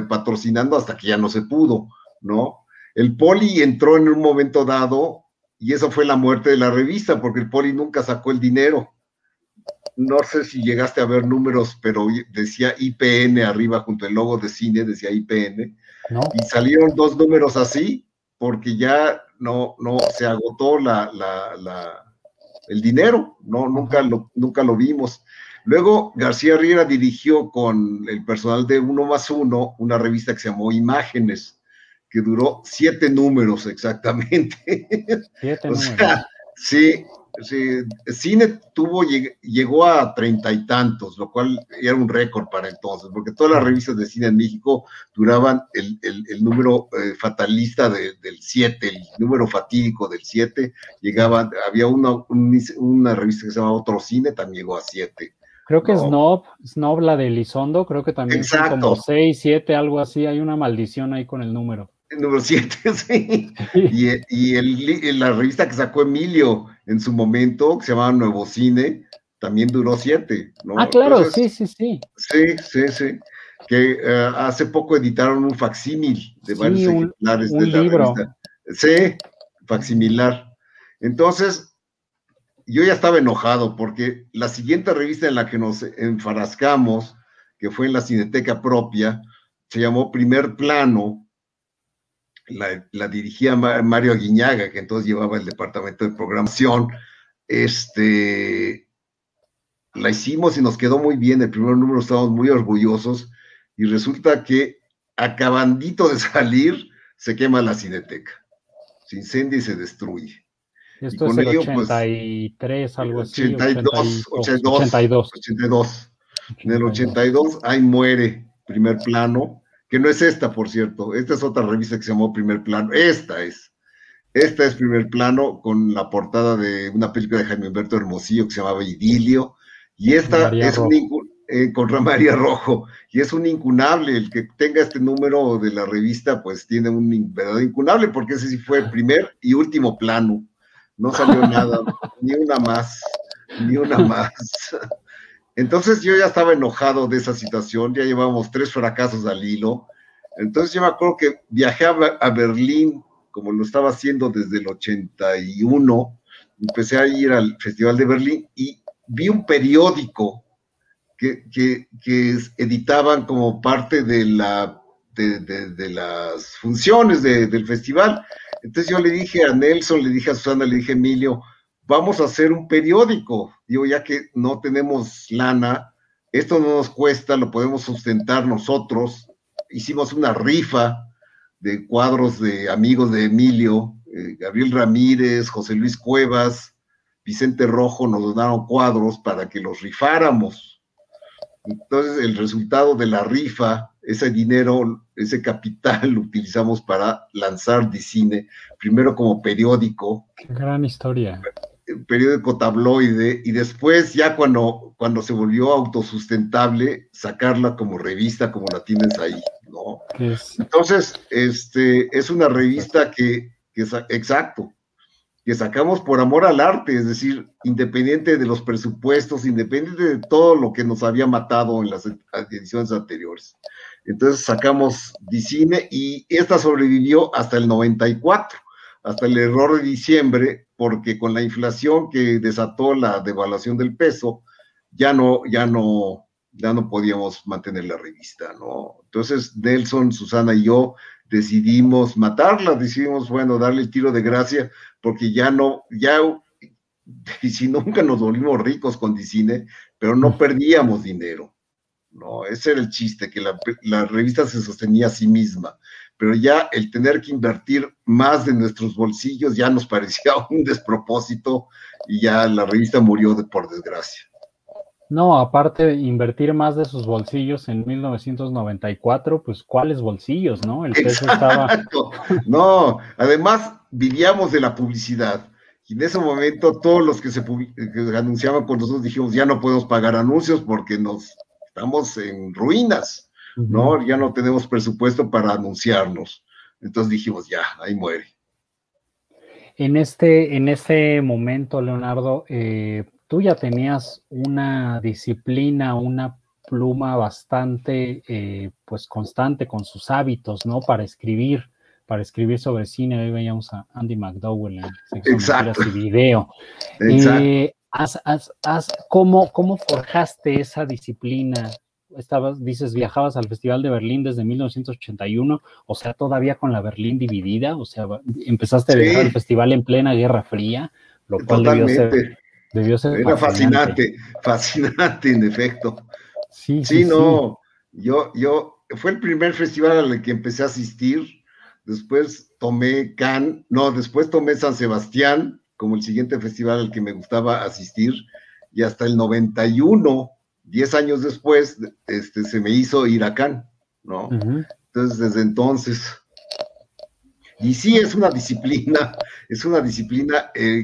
patrocinando hasta que ya no se pudo, ¿no? El Poli entró en un momento dado y eso fue la muerte de la revista, porque el Poli nunca sacó el dinero. No sé si llegaste a ver números, pero decía IPN arriba, junto al logo de Cine, decía IPN, ¿no? Y salieron 2 números así, porque ya no se agotó el dinero, ¿no? Nunca lo vimos. Luego García Riera dirigió con el personal de 1+1 una revista que se llamó Imágenes, que duró 7 números exactamente. 7 números. Sea, sí, Cine llegó a 30 y tantos, lo cual era un récord para entonces, porque todas las revistas de cine en México duraban el número fatalista del 7, el número fatídico del 7, había una revista que se llama Otro Cine, también llegó a 7. Creo que Snob, la de Elizondo, creo que también son como 6, 7, algo así, hay una maldición ahí con el número. El número 7, sí. Y la revista que sacó Emilio en su momento, que se llamaba Nuevo Cine, también duró 7, ¿no? Ah, claro. Entonces, sí. Sí. Que hace poco editaron un facsímil de varios ejemplares de la libro. Revista. Sí, facsimilar. Entonces, yo ya estaba enojado porque la siguiente revista en la que nos enfrascamos, que fue en la Cineteca propia, se llamó Primer Plano. La dirigía Mario Aguiñaga, que entonces llevaba el departamento de programación. La hicimos y nos quedó muy bien. El primer número estábamos muy orgullosos y resulta que acabandito de salir se quema la Cineteca, se incendia y se destruye. Esto es el 83, algo así. 82. En el 82, ahí muere Primer Plano, que no es esta, por cierto. Esta es otra revista que se llamó Primer Plano. Esta es Primer Plano, con la portada de una película de Jaime Humberto Hermosillo que se llamaba Idilio. Y esta es contra María Rojo. Y es un incunable. El que tenga este número de la revista, pues tiene un verdadero incunable, porque ese sí fue primer y último plano. No salió nada, ni una más. Entonces yo ya estaba enojado de esa situación, ya llevábamos 3 fracasos al hilo. Entonces yo me acuerdo que viajé a Berlín, como lo estaba haciendo desde el 81, empecé a ir al Festival de Berlín y vi un periódico que editaban como parte de las funciones del festival. Entonces yo le dije a Nelson, le dije a Susana, le dije a Emilio, vamos a hacer un periódico. Digo, ya que no tenemos lana, esto no nos cuesta, lo podemos sustentar nosotros. Hicimos una rifa de cuadros de amigos de Emilio, Gabriel Ramírez, José Luis Cuevas, Vicente Rojo nos donaron cuadros para que los rifáramos. Entonces el resultado de la rifa, ese dinero, ese capital lo utilizamos para lanzar Dicine, primero como periódico. Qué gran historia. Periódico tabloide, y después ya cuando se volvió autosustentable, sacarla como revista, como la tienes ahí, ¿no? Entonces, es una revista exacto, que sacamos por amor al arte, es decir, independiente de los presupuestos, independiente de todo lo que nos había matado en las ediciones anteriores. Entonces sacamos Dicine, y esta sobrevivió hasta el 94, hasta el error de diciembre, porque con la inflación que desató la devaluación del peso, ya no podíamos mantener la revista, ¿no? Entonces Nelson, Susana y yo decidimos matarla, decidimos, bueno, darle el tiro de gracia, porque y si nunca nos volvimos ricos con Dicine, pero no perdíamos dinero, ¿no? Ese era el chiste, que la revista se sostenía a sí misma, pero ya el tener que invertir más de nuestros bolsillos ya nos parecía un despropósito, y ya la revista murió por desgracia. No, aparte de invertir más de sus bolsillos en 1994, pues ¿cuáles bolsillos, no? El peso estaba... No, además vivíamos de la publicidad, y en ese momento todos los que anunciaban con nosotros dijimos, ya no podemos pagar anuncios porque estamos en ruinas, ¿no? Ya no tenemos presupuesto para anunciarnos. Entonces dijimos, ya, ahí muere. En este momento, Leonardo, tú ya tenías una disciplina, una pluma bastante pues constante con sus hábitos, ¿no? Para escribir sobre cine. Hoy veíamos a Andy McDowell en sección de video. ¿Cómo forjaste esa disciplina? Viajabas al Festival de Berlín desde 1981, o sea, todavía con la Berlín dividida, o sea, empezaste a viajar al festival en plena Guerra Fría, lo cual debió ser era fascinante, en efecto. Sí, no, yo fue el primer festival al que empecé a asistir. Después tomé después tomé San Sebastián como el siguiente festival al que me gustaba asistir, y hasta el 91, 10 años después, se me hizo ir a Cannes, ¿no? Entonces, desde entonces, y sí, es una disciplina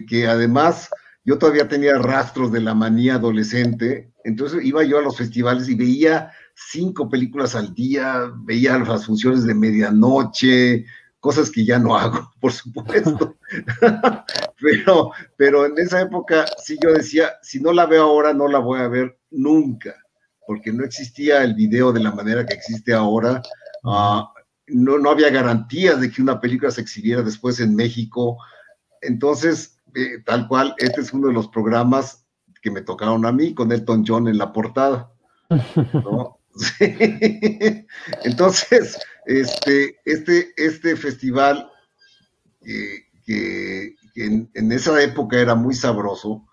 que además yo todavía tenía rastros de la manía adolescente. Entonces iba yo a los festivales y veía 5 películas al día, veía las funciones de medianoche, cosas que ya no hago, por supuesto. pero en esa época sí yo decía, si no la veo ahora, no la voy a ver nunca, porque no existía el video de la manera que existe ahora. No había garantías de que una película se exhibiera después en México. Entonces, tal cual, este es uno de los programas que me tocaron a mí, con Elton John en la portada, ¿no? Sí. Entonces, este festival, que en esa época era muy sabroso,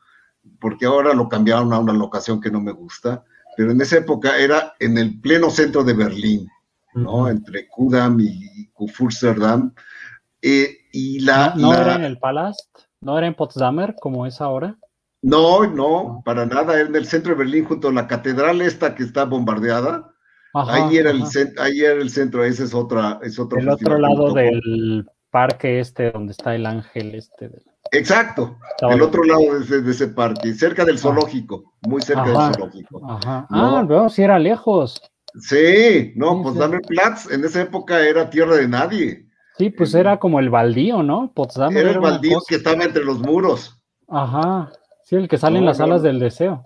porque ahora lo cambiaron a una locación que no me gusta, pero en esa época era en el pleno centro de Berlín, ¿no? Entre Kudamm y Kurfürstendamm. ¿No era en el Palast? ¿No era en Potsdamer como es ahora? No, para nada, era en el centro de Berlín, junto a la catedral esta que está bombardeada. Ahí era el centro, ese es otro festival. El otro lado del parque donde está el ángel Exacto, el otro lado de ese parque, cerca del zoológico, muy cerca del zoológico. No, sí era lejos. Sí, no, Potsdamer Platz en esa época era tierra de nadie. Sí, pues era como el baldío, ¿no? Potsdamer era el baldío que estaba entre los muros. Sí, el que sale en las salas del deseo.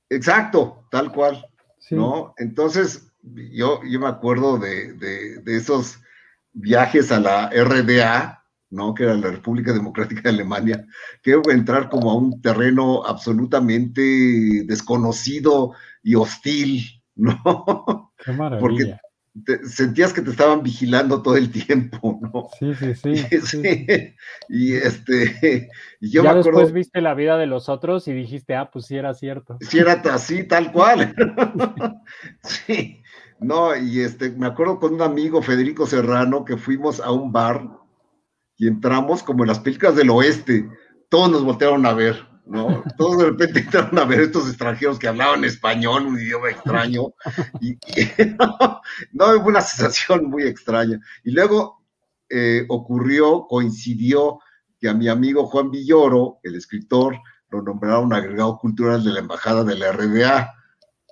Exacto, tal cual, sí. ¿No? Entonces, yo me acuerdo de esos viajes a la RDA, ¿no? Que era la República Democrática de Alemania, que entrar como a un terreno absolutamente desconocido y hostil, ¿no? Qué Porque maravilla. sentías que te estaban vigilando todo el tiempo, ¿no? Sí, sí, sí. Y y yo Ya me después acuerdo, viste la vida de los otros y dijiste, pues sí era cierto. si era así, tal cual. Sí, no, y me acuerdo con un amigo, Federico Serrano, que fuimos a un bar y entramos como en las películas del oeste, todos nos voltearon a ver, ¿no? Todos de repente entraron a ver estos extranjeros que hablaban español, un idioma extraño, no, fue una sensación muy extraña. Y luego coincidió que a mi amigo Juan Villoro, el escritor, lo nombraron agregado cultural de la embajada de la RDA.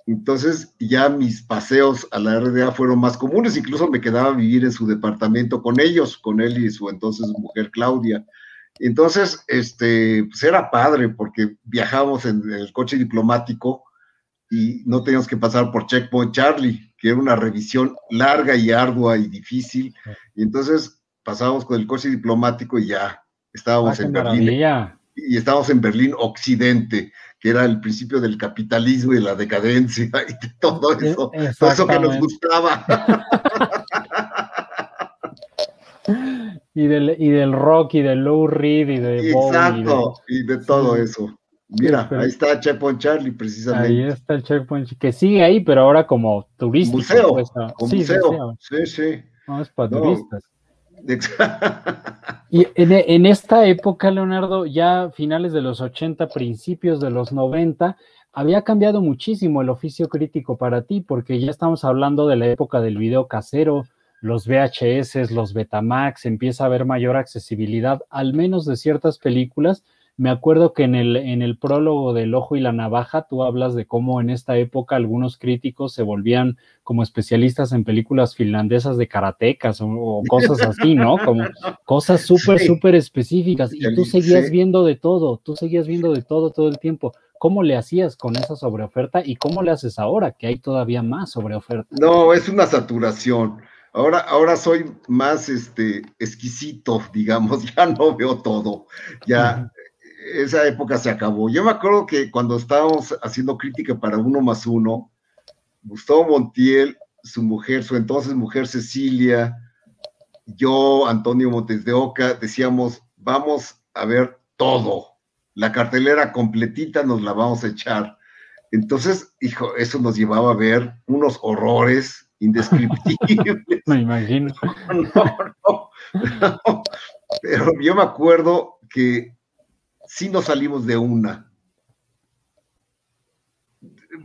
Entonces ya mis paseos a la RDA fueron más comunes, incluso me quedaba a vivir en su departamento con ellos, con él y su entonces mujer Claudia. Entonces, pues era padre porque viajábamos en el coche diplomático y no teníamos que pasar por Checkpoint Charlie, que era una revisión larga y ardua y difícil. Y entonces pasábamos con el coche diplomático y ya estábamos en Berlín. Maravilla. Y estábamos en Berlín Occidente, que era el principio del capitalismo y la decadencia y todo eso que nos gustaba. Y del rock y del Lou Reed y de Exacto, y de todo eso. Mira, ahí está Checkpoint Charlie, precisamente. Ahí está el Checkpoint, que sigue ahí, pero ahora como turístico. Museo, pues, museo. Sí. No, es para turistas. Exacto. Y en esta época, Leonardo, ya finales de los 80, principios de los 90, había cambiado muchísimo el oficio crítico para ti, porque ya estamos hablando de la época del video casero, los VHS, los Betamax, empieza a haber mayor accesibilidad, al menos de ciertas películas. Me acuerdo que en el prólogo del Ojo y la Navaja tú hablas de cómo en esta época algunos críticos se volvían como especialistas en películas finlandesas de karatecas o cosas así, ¿no? Como cosas súper específicas. Y tú seguías viendo de todo, todo el tiempo. ¿Cómo le hacías con esa sobreoferta y cómo le haces ahora que hay todavía más sobreoferta? No, es una saturación. Ahora soy más exquisito, digamos, ya no veo todo. Ya esa época se acabó. Yo me acuerdo que cuando estábamos haciendo crítica para Uno más Uno, Gustavo Montiel, su mujer, su entonces mujer Cecilia, yo, Antonio Montes de Oca, decíamos, vamos a ver todo. La cartelera completita nos la vamos a echar. Entonces, hijo, eso nos llevaba a ver unos horrores indescriptibles. Me imagino. No. Pero yo me acuerdo que sí nos salimos de una,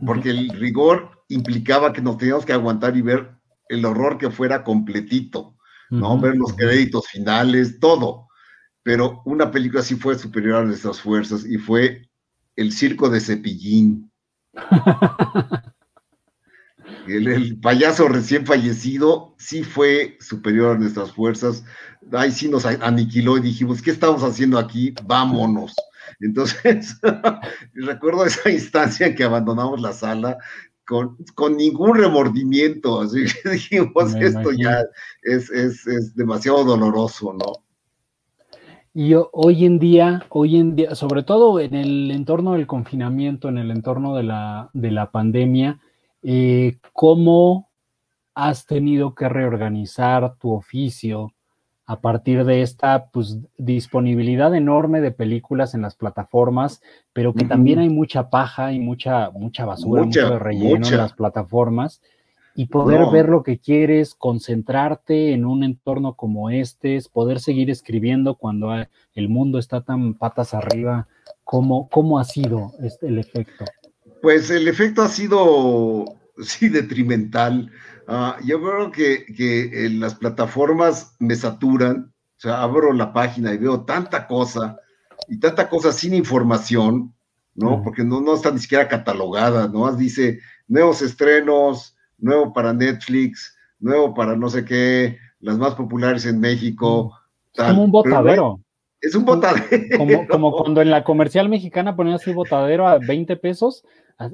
porque el rigor implicaba que nos teníamos que aguantar y ver el horror que fuera completito, ¿no? Ver los créditos finales, todo. Pero una película sí fue superior a nuestras fuerzas y fue El Circo de Cepillín. El payaso recién fallecido sí fue superior a nuestras fuerzas. Ahí sí nos aniquiló y dijimos, ¿qué estamos haciendo aquí? Vámonos. Entonces, recuerdo esa instancia en que abandonamos la sala con ningún remordimiento. Así que dijimos, esto ya es demasiado doloroso, ¿no? Y hoy en día, sobre todo en el entorno del confinamiento, en el entorno de la pandemia, ¿cómo has tenido que reorganizar tu oficio a partir de esta disponibilidad enorme de películas en las plataformas, pero que también hay mucha paja y mucha basura, mucho relleno en las plataformas? Y poder ver lo que quieres, concentrarte en un entorno como este, poder seguir escribiendo cuando el mundo está tan patas arriba. ¿Cómo ha sido el efecto? Pues el efecto ha sido, sí, detrimental. Yo creo que las plataformas me saturan. O sea, abro la página y veo tanta cosa sin información, ¿no? Porque no está ni siquiera catalogada, ¿no? Dice nuevos estrenos, nuevo para Netflix, nuevo para no sé qué, las más populares en México. Es como un botadero. Es un botadero. Como cuando en la comercial mexicana ponían así botadero a 20 pesos.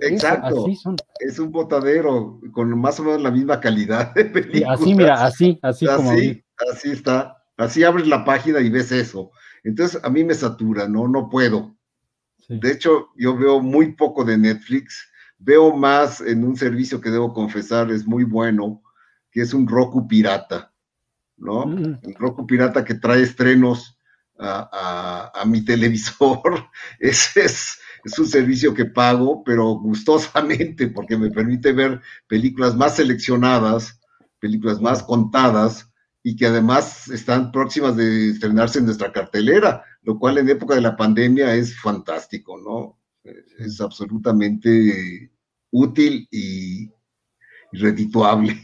Exacto. Así son. Es un botadero con más o menos la misma calidad de películas. Así, mira, así como. Así está. Así abres la página y ves eso. Entonces, a mí me satura, ¿no? No puedo. Sí. De hecho, yo veo muy poco de Netflix, veo más en un servicio que debo confesar es muy bueno, que es un Roku pirata, ¿no? Un Roku pirata que trae estrenos a mi televisor. Ese es un servicio que pago, pero gustosamente, porque me permite ver películas más seleccionadas, películas más contadas, y que además están próximas de estrenarse en nuestra cartelera, lo cual en época de la pandemia es fantástico, ¿no? Es absolutamente útil y redituable.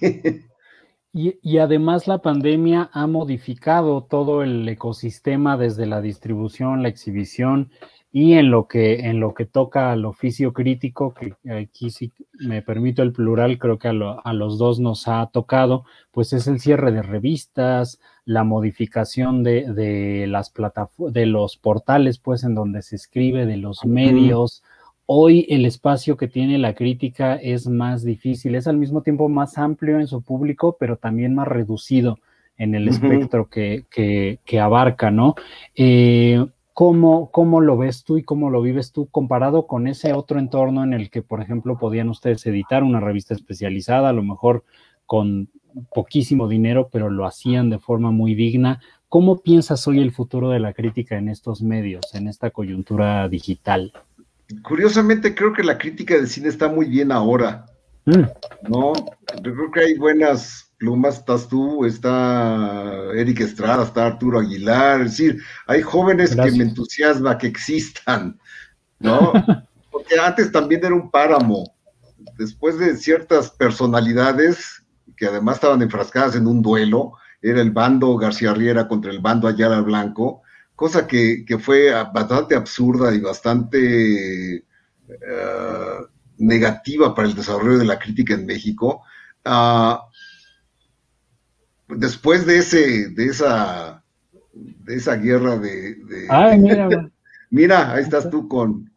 Y además la pandemia ha modificado todo el ecosistema desde la distribución, la exhibición y en lo que toca al oficio crítico, que aquí sí me permito el plural, creo que a los dos nos ha tocado, pues es el cierre de revistas, la modificación de las plataformas, de los portales, pues en donde se escribe, de los medios. Hoy el espacio que tiene la crítica es más difícil, es al mismo tiempo más amplio en su público, pero también más reducido en el espectro que abarca, ¿no? ¿Cómo lo ves tú y cómo lo vives tú comparado con ese otro entorno en el que, por ejemplo, podían ustedes editar una revista especializada, a lo mejor con poquísimo dinero, pero lo hacían de forma muy digna? ¿Cómo piensas hoy el futuro de la crítica en estos medios, en esta coyuntura digital? Curiosamente, creo que la crítica de cine está muy bien ahora, ¿no? Yo creo que hay buenas plumas, estás tú, está Eric Estrada, está Arturo Aguilar, es decir, hay jóvenes que me entusiasma que existan, ¿no? Porque antes también era un páramo, después de ciertas personalidades que además estaban enfrascadas en un duelo, era el bando García Riera contra el bando Ayala Blanco, cosa que fue bastante absurda y bastante negativa para el desarrollo de la crítica en México. Después de esa guerra Ay, mira, mira, ahí estás tú con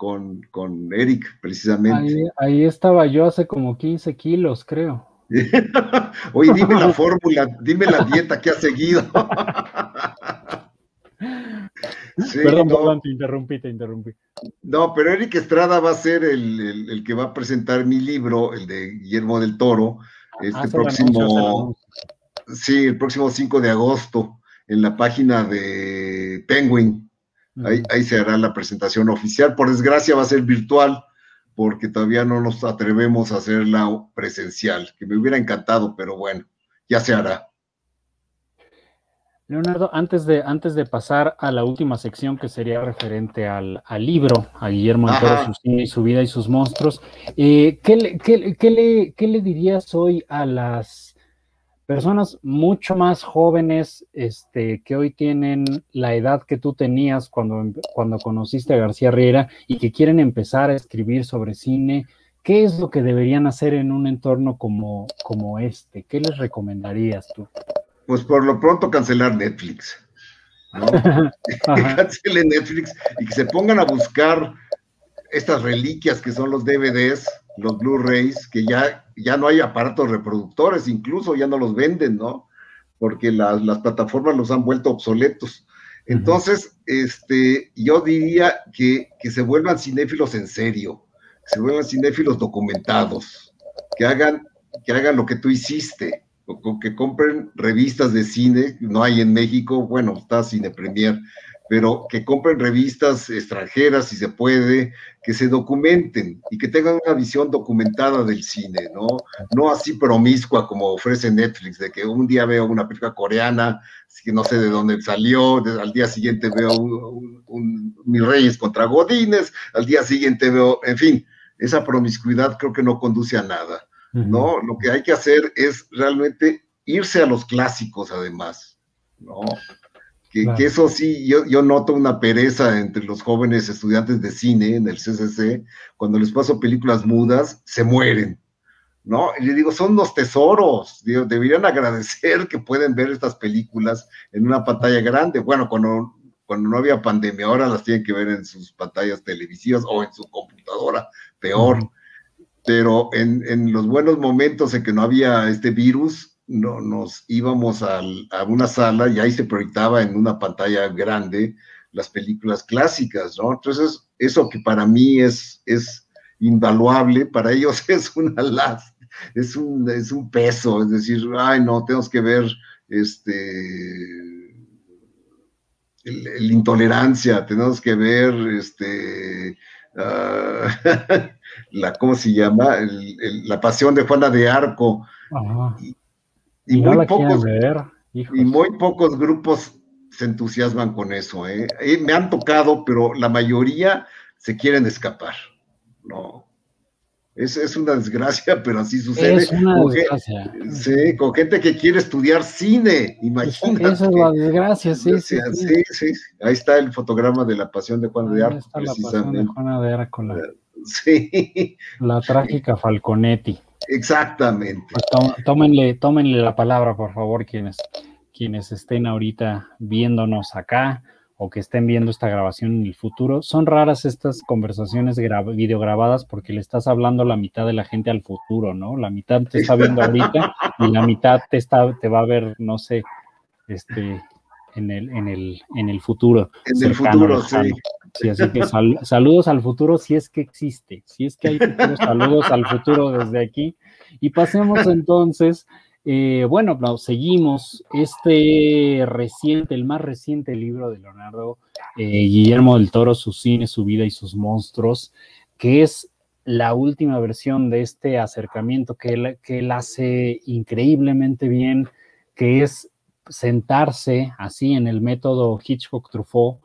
Eric, precisamente. Ahí estaba yo hace como 15 kilos, creo. Oye, dime la fórmula, dime la dieta que has seguido. Sí, perdón, te interrumpí. No, pero Eric Estrada va a ser el que va a presentar mi libro, el de Guillermo del Toro, el próximo 5 de agosto, en la página de Penguin. Ahí se hará la presentación oficial. Por desgracia va a ser virtual, porque todavía no nos atrevemos a hacerla presencial, que me hubiera encantado, pero bueno, ya se hará. Leonardo, antes de pasar a la última sección, que sería referente al libro, a Guillermo del Toro, su cine y su vida y sus monstruos, ¿qué le dirías hoy a las personas mucho más jóvenes que hoy tienen la edad que tú tenías cuando conociste a García Riera y que quieren empezar a escribir sobre cine? ¿Qué es lo que deberían hacer en un entorno como este? ¿Qué les recomendarías tú? Pues por lo pronto cancelar Netflix, ¿no? Que cancelen Netflix y que se pongan a buscar estas reliquias que son los DVDs, los Blu-rays, que ya no hay aparatos reproductores, incluso ya no los venden, ¿no? Porque las plataformas los han vuelto obsoletos. Entonces, yo diría que se vuelvan cinéfilos en serio, que se vuelvan cinéfilos documentados, que hagan lo que tú hiciste, o que compren revistas de cine. No hay en México, bueno, está Cine Premier, pero que compren revistas extranjeras si se puede, que se documenten y que tengan una visión documentada del cine, ¿no? No así promiscua como ofrece Netflix, de que un día veo una película coreana, que no sé de dónde salió, al día siguiente veo Mis Reyes contra Godínez, al día siguiente veo, en fin, esa promiscuidad creo que no conduce a nada, ¿no? Lo que hay que hacer es realmente irse a los clásicos, además, ¿no? Que eso sí, yo noto una pereza entre los jóvenes estudiantes de cine en el CCC, cuando les paso películas mudas, se mueren, ¿no? Y le digo, son unos tesoros, digo, deberían agradecer que pueden ver estas películas en una pantalla grande. Bueno, cuando no había pandemia, ahora las tienen que ver en sus pantallas televisivas o en su computadora, peor. Pero en los buenos momentos en que no había este virus, nos íbamos a una sala y ahí se proyectaba en una pantalla grande las películas clásicas, ¿no? Entonces, eso que para mí es invaluable, para ellos es una lástima, es un peso, es decir, ay, no, tenemos que ver el intolerancia, tenemos que ver ¿cómo se llama? La pasión de Juana de Arco. Y no muy pocos, ver, y muy pocos grupos se entusiasman con eso, ¿eh? Me han tocado, pero la mayoría se quieren escapar, ¿no? Es una desgracia, pero así sucede. Es una desgracia. Sí, con gente que quiere estudiar cine, imagínate. Esa es la desgracia, sí. Ahí está el fotograma de la pasión de Juana de Arco, está precisamente. La pasión de Juana de Arco, la trágica Falconetti. Exactamente. Pues tómenle la palabra, por favor, quienes estén ahorita viéndonos acá o que estén viendo esta grabación en el futuro. Son raras estas conversaciones videograbadas porque le estás hablando la mitad de la gente al futuro, ¿no? La mitad te está viendo ahorita y la mitad te va a ver, no sé, en el futuro. En el futuro, sí. Sí, así que saludos al futuro si es que existe, si es que hay futuro, saludos al futuro desde aquí. Y pasemos entonces, seguimos el más reciente libro de Leonardo Guillermo del Toro, Su cine, su vida y sus monstruos, que es la última versión de este acercamiento que él hace increíblemente bien, que es sentarse así en el método Hitchcock-Truffaut,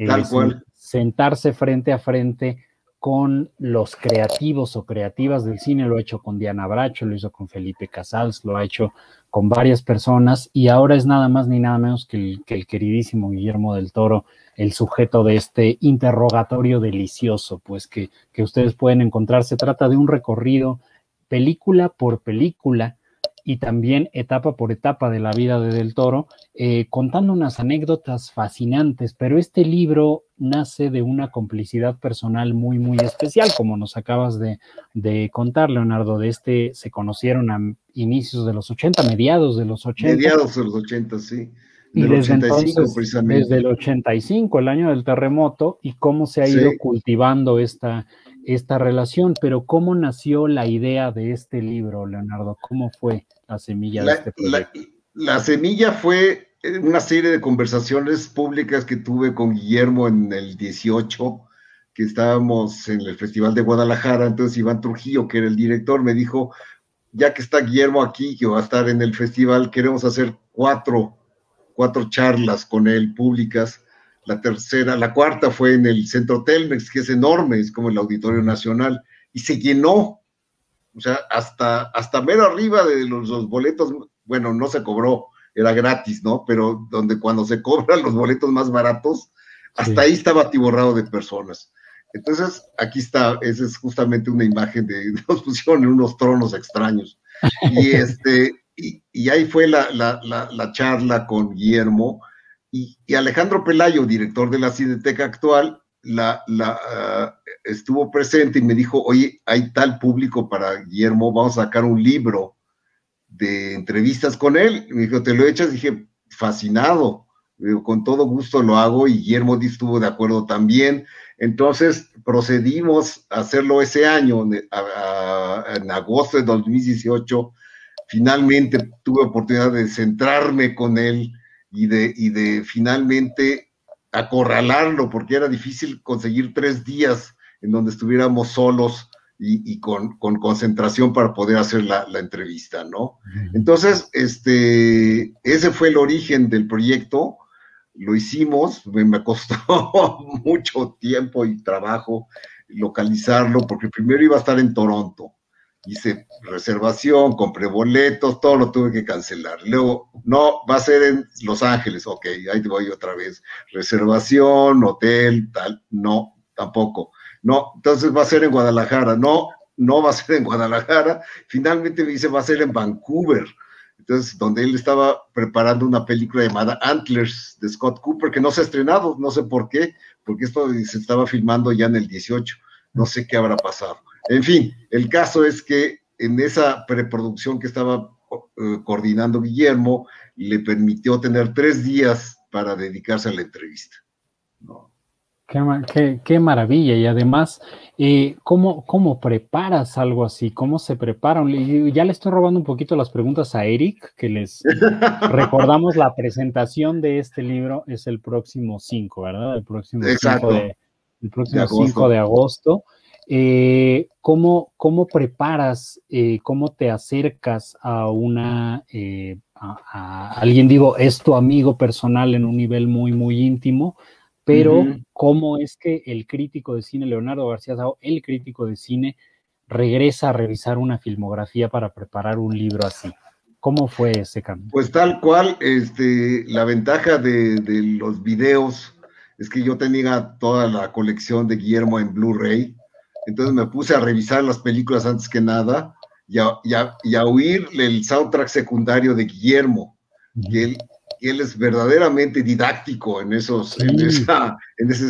tal cual. Sentarse frente a frente con los creativos o creativas del cine. Lo ha hecho con Diana Bracho, lo hizo con Felipe Casals, lo ha hecho con varias personas, y ahora es nada más ni nada menos que el queridísimo Guillermo del Toro, el sujeto de este interrogatorio delicioso, pues que ustedes pueden encontrar. Se trata de un recorrido película por película y también etapa por etapa de la vida de Del Toro, contando unas anécdotas fascinantes, pero este libro nace de una complicidad personal muy, muy especial, como nos acabas de contar, Leonardo. Se conocieron a inicios de los 80, mediados de los 80. Mediados de los 80, sí. Y desde 85, entonces, precisamente. Desde el 85, el año del terremoto, y cómo se ha ido cultivando esta relación. Pero ¿cómo nació la idea de este libro, Leonardo? ¿Cómo fue la semilla de este proyecto? La semilla fue una serie de conversaciones públicas que tuve con Guillermo en el 18, que estábamos en el Festival de Guadalajara. Entonces Iván Trujillo, que era el director, me dijo, ya que está Guillermo aquí, que va a estar en el festival, queremos hacer cuatro charlas con él públicas. La cuarta fue en el Centro Telmex, que es enorme, es como el Auditorio Nacional, y se llenó. O sea, hasta mero arriba de los boletos, bueno, no se cobró, era gratis, ¿no? Pero cuando se cobran los boletos más baratos, hasta ahí estaba atiborrado de personas. Entonces, aquí está, esa es justamente una imagen nos pusieron en unos tronos extraños. Y ahí fue la charla con Guillermo, y Alejandro Pelayo, director de la Cineteca actual, estuvo presente y me dijo, oye, hay tal público para Guillermo, vamos a sacar un libro de entrevistas con él. Me dijo, ¿te lo echas? Dije, fascinado. Digo, con todo gusto lo hago, y Guillermo estuvo de acuerdo también. Entonces procedimos a hacerlo ese año, en agosto de 2018. Finalmente tuve oportunidad de centrarme con él y de finalmente acorralarlo, porque era difícil conseguir 3 días en donde estuviéramos solos y con concentración para poder hacer la entrevista, ¿no? Entonces, ese fue el origen del proyecto. Lo hicimos, me costó mucho tiempo y trabajo localizarlo, porque primero iba a estar en Toronto. Hice reservación, compré boletos, todo lo tuve que cancelar. Luego, no, va a ser en Los Ángeles. Ok, ahí te voy otra vez. Reservación, hotel, tal. No, tampoco. No, entonces va a ser en Guadalajara. No va a ser en Guadalajara. Finalmente me dice, va a ser en Vancouver. Entonces, donde él estaba preparando una película llamada Antlers, de Scott Cooper, que no se ha estrenado, no sé por qué, porque esto se estaba filmando ya en el 18. No sé qué habrá pasado. En fin, el caso es que en esa preproducción que estaba coordinando Guillermo, le permitió tener 3 días para dedicarse a la entrevista, ¿no? Qué maravilla. Y además, ¿cómo preparas algo así? ¿Cómo se preparan? Y ya le estoy robando un poquito las preguntas a Eric, que les recordamos la presentación de este libro es el próximo 5, ¿verdad? El próximo 5 de agosto. ¿Cómo preparas, cómo te acercas a a alguien, digo, es tu amigo personal en un nivel muy, muy íntimo, pero cómo es que el crítico de cine, Leonardo García Sao, el crítico de cine, regresa a revisar una filmografía para preparar un libro así? ¿Cómo fue ese cambio? Pues tal cual, la ventaja de los videos es que yo tenía toda la colección de Guillermo en Blu-ray, entonces me puse a revisar las películas antes que nada y a oír el soundtrack secundario de Guillermo, que él es verdaderamente didáctico en ese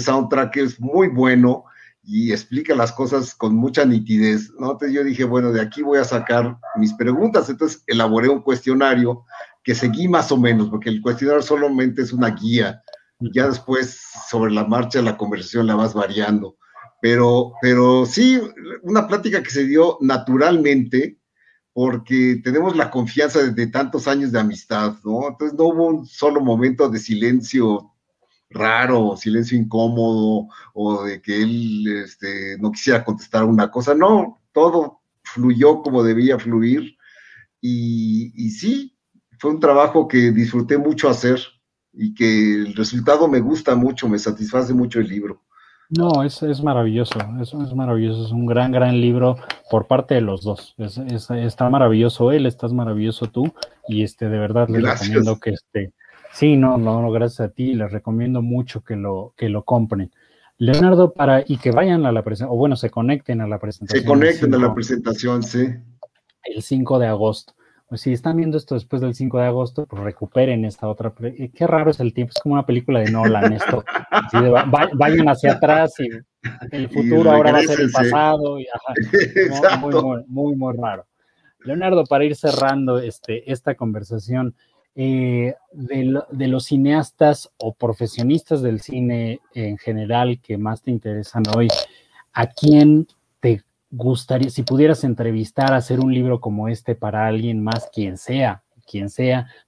soundtrack, es muy bueno y explica las cosas con mucha nitidez, ¿no? Entonces yo dije, bueno, de aquí voy a sacar mis preguntas, entonces elaboré un cuestionario que seguí más o menos, porque el cuestionario solamente es una guía, ya después sobre la marcha la conversación la vas variando, pero sí, una plática que se dio naturalmente, porque tenemos la confianza de tantos años de amistad, ¿no? Entonces no hubo un solo momento de silencio raro, silencio incómodo, o de que él no quisiera contestar una cosa, no, todo fluyó como debía fluir, y sí, fue un trabajo que disfruté mucho hacer, y que el resultado me gusta mucho, me satisface mucho el libro. No, es maravilloso, es maravilloso, es un gran libro por parte de los dos. Está maravilloso él, estás maravilloso tú, y de verdad les recomiendo que sí, no, gracias a ti, les recomiendo mucho que lo compren. Leonardo, y que vayan a la presentación, o bueno, se conecten a la presentación. Se conecten a la presentación, sí. El 5 de agosto. Pues si están viendo esto después del 5 de agosto, pues recuperen esta otra. Qué raro es el tiempo, es como una película de Nolan esto. Vayan hacia atrás y el futuro ahora va a ser el pasado. Exacto. Muy raro. Leonardo, para ir cerrando esta conversación, de los cineastas o profesionistas del cine en general que más te interesan hoy, ¿a quién te gustaría, si pudieras entrevistar, hacer un libro como para alguien más, quien sea,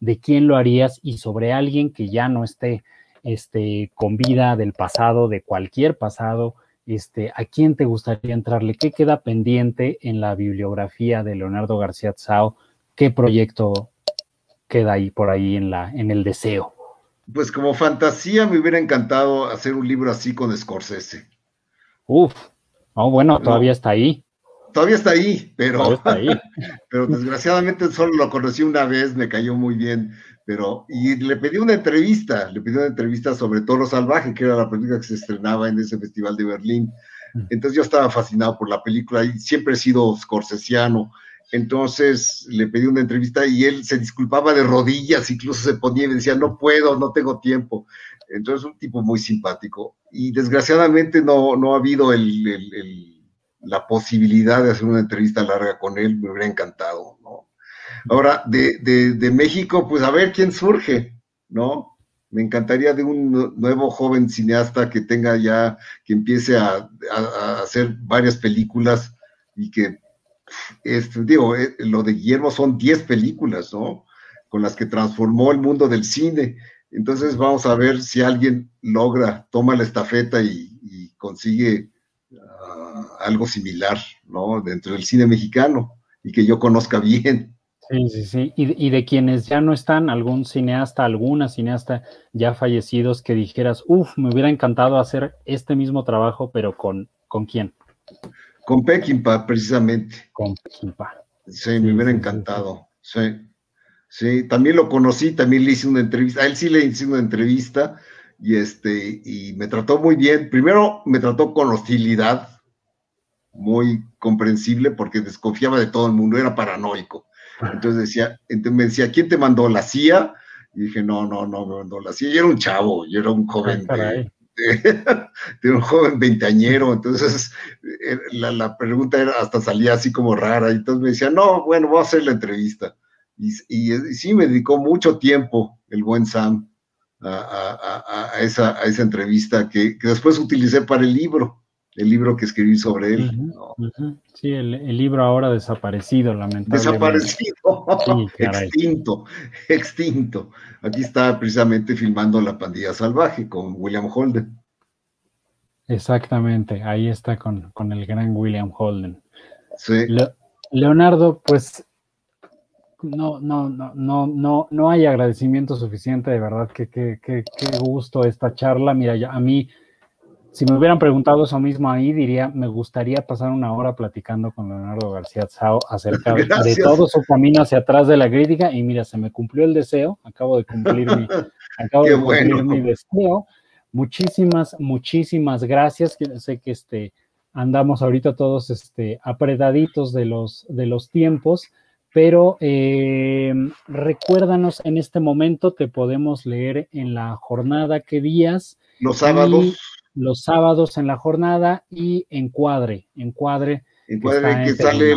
de quién lo harías, y sobre alguien que ya no esté con vida, del pasado, de cualquier pasado, ¿a quién te gustaría entrarle? ¿Qué queda pendiente en la bibliografía de Leonardo García Sao? ¿Qué proyecto queda ahí por ahí en el deseo? Pues como fantasía me hubiera encantado hacer un libro así con Scorsese. Bueno, todavía está ahí. Todavía está ahí, pero desgraciadamente solo lo conocí una vez, me cayó muy bien, y le pedí una entrevista sobre Toro Salvaje, que era la película que se estrenaba en ese festival de Berlín. Entonces yo estaba fascinado por la película y siempre he sido scorsesiano. Entonces le pedí una entrevista y él se disculpaba de rodillas, incluso se ponía y me decía, no puedo, no tengo tiempo. Entonces un tipo muy simpático, y desgraciadamente no ha habido la posibilidad de hacer una entrevista larga con él, me hubiera encantado, ¿no? Ahora, de México, pues a ver quién surge, ¿no? Me encantaría de un nuevo joven cineasta que empiece a hacer varias películas, y que, lo de Guillermo son 10 películas, ¿no? Con las que transformó el mundo del cine. Entonces vamos a ver si alguien toma la estafeta y consigue algo similar, ¿no? Dentro del cine mexicano, y que yo conozca bien. Sí. Y de quienes ya no están, alguna cineasta ya fallecidos que dijeras, me hubiera encantado hacer este mismo trabajo, pero ¿con quién? Con Peckinpah, precisamente. Con Peckinpah. Sí, me hubiera encantado. Sí, también lo conocí, también le hice una entrevista, a él sí le hice una entrevista, y me trató muy bien. Primero me trató con hostilidad, muy comprensible, porque desconfiaba de todo el mundo, era paranoico. Entonces me decía, ¿quién te mandó? ¿La CIA? Y dije, no me mandó la CIA. Yo era un chavo, yo era un joven de un joven veinteañero. Entonces la pregunta hasta salía así como rara, y entonces me decía, no, bueno, voy a hacer la entrevista. Y sí me dedicó mucho tiempo el buen Sam a esa entrevista que después utilicé para el libro que escribí sobre él. ¿No? Sí, el libro ahora desaparecido, lamentablemente. Desaparecido, sí, extinto. Aquí está precisamente filmando La Pandilla Salvaje con William Holden. Exactamente, ahí está con el gran William Holden. Sí. Leonardo, pues no hay agradecimiento suficiente, de verdad, qué gusto esta charla. Mira, a mí, si me hubieran preguntado eso mismo ahí, diría, me gustaría pasar una hora platicando con Leonardo García Tsao acerca de todo su camino hacia atrás de la crítica, y mira, se me cumplió el deseo, acabo de cumplir mi deseo. Muchísimas gracias. Sé que andamos ahorita todos apretaditos de los tiempos, pero recuérdanos, en este momento te podemos leer en la jornada, ¿qué días? Los sábados. Los sábados en la jornada, y Encuadre que sale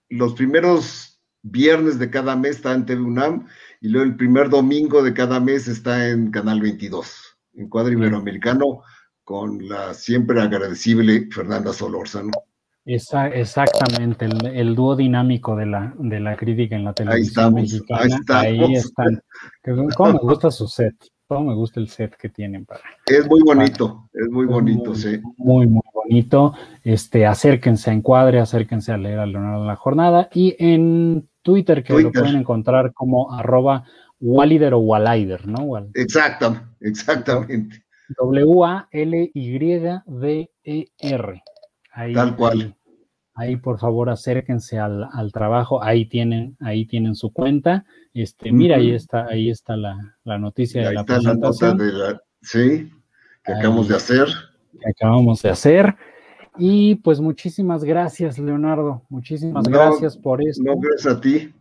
los primeros viernes de cada mes, está en TV UNAM, y luego el primer domingo de cada mes está en Canal 22, Encuadre Iberoamericano, con la siempre agradecible Fernanda Solórzano. Exactamente, el dúo dinámico de la crítica en la televisión mexicana. Ahí están. ¿Cómo me gusta su set? ¿Cómo me gusta el set que tienen Es muy bonito, sí. Muy bonito. Acérquense a Encuadre, acérquense a leer a Leonardo en la jornada, y en Twitter, lo pueden encontrar como @Wallider o Wallider, ¿no? Exactamente. WALYDER. Ahí, tal cual. Ahí, por favor, acérquense al trabajo. Ahí tienen su cuenta. Mira, ahí está la noticia de la presentación. Que acabamos de hacer. Y pues muchísimas gracias, Leonardo. Muchísimas gracias por esto. No, gracias a ti.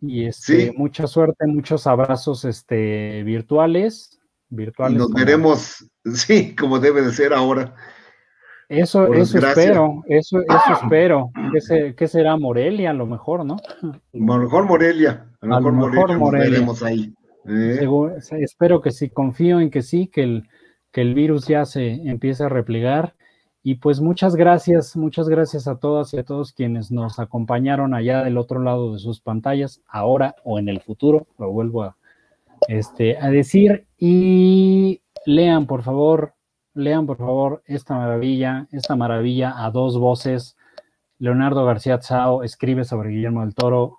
Y mucha suerte, muchos abrazos virtuales. Y nos veremos, como debe de ser ahora. Eso espero. ¿Qué será? Morelia, a lo mejor, ¿no? A lo mejor Morelia. Nos veremos ahí. Espero que sí, confío en que sí, que el virus ya se empiece a replegar. Y pues muchas gracias a todas y a todos quienes nos acompañaron allá del otro lado de sus pantallas, ahora o en el futuro, lo vuelvo a decir. Y lean por favor esta maravilla a dos voces. Leonardo García Tsao escribe sobre Guillermo del Toro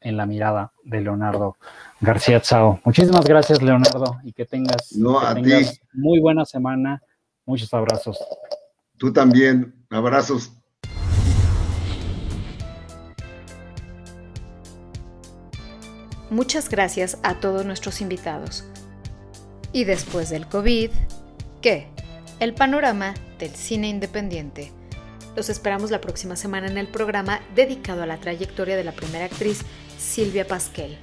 en la mirada de Leonardo García Tsao. Muchísimas gracias, Leonardo, y que tengas muy buena semana. Muchos abrazos. Tú también, abrazos. Muchas gracias a todos nuestros invitados. Y después del COVID, ¿qué? El panorama del cine independiente. Los esperamos la próxima semana en el programa dedicado a la trayectoria de la primera actriz Silvia Pasquel.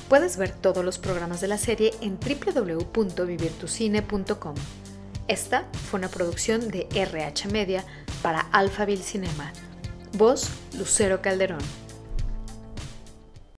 Puedes ver todos los programas de la serie en www.vivirtucine.com. Esta fue una producción de RH Media para Alphaville Cinema. Voz, Lucero Calderón.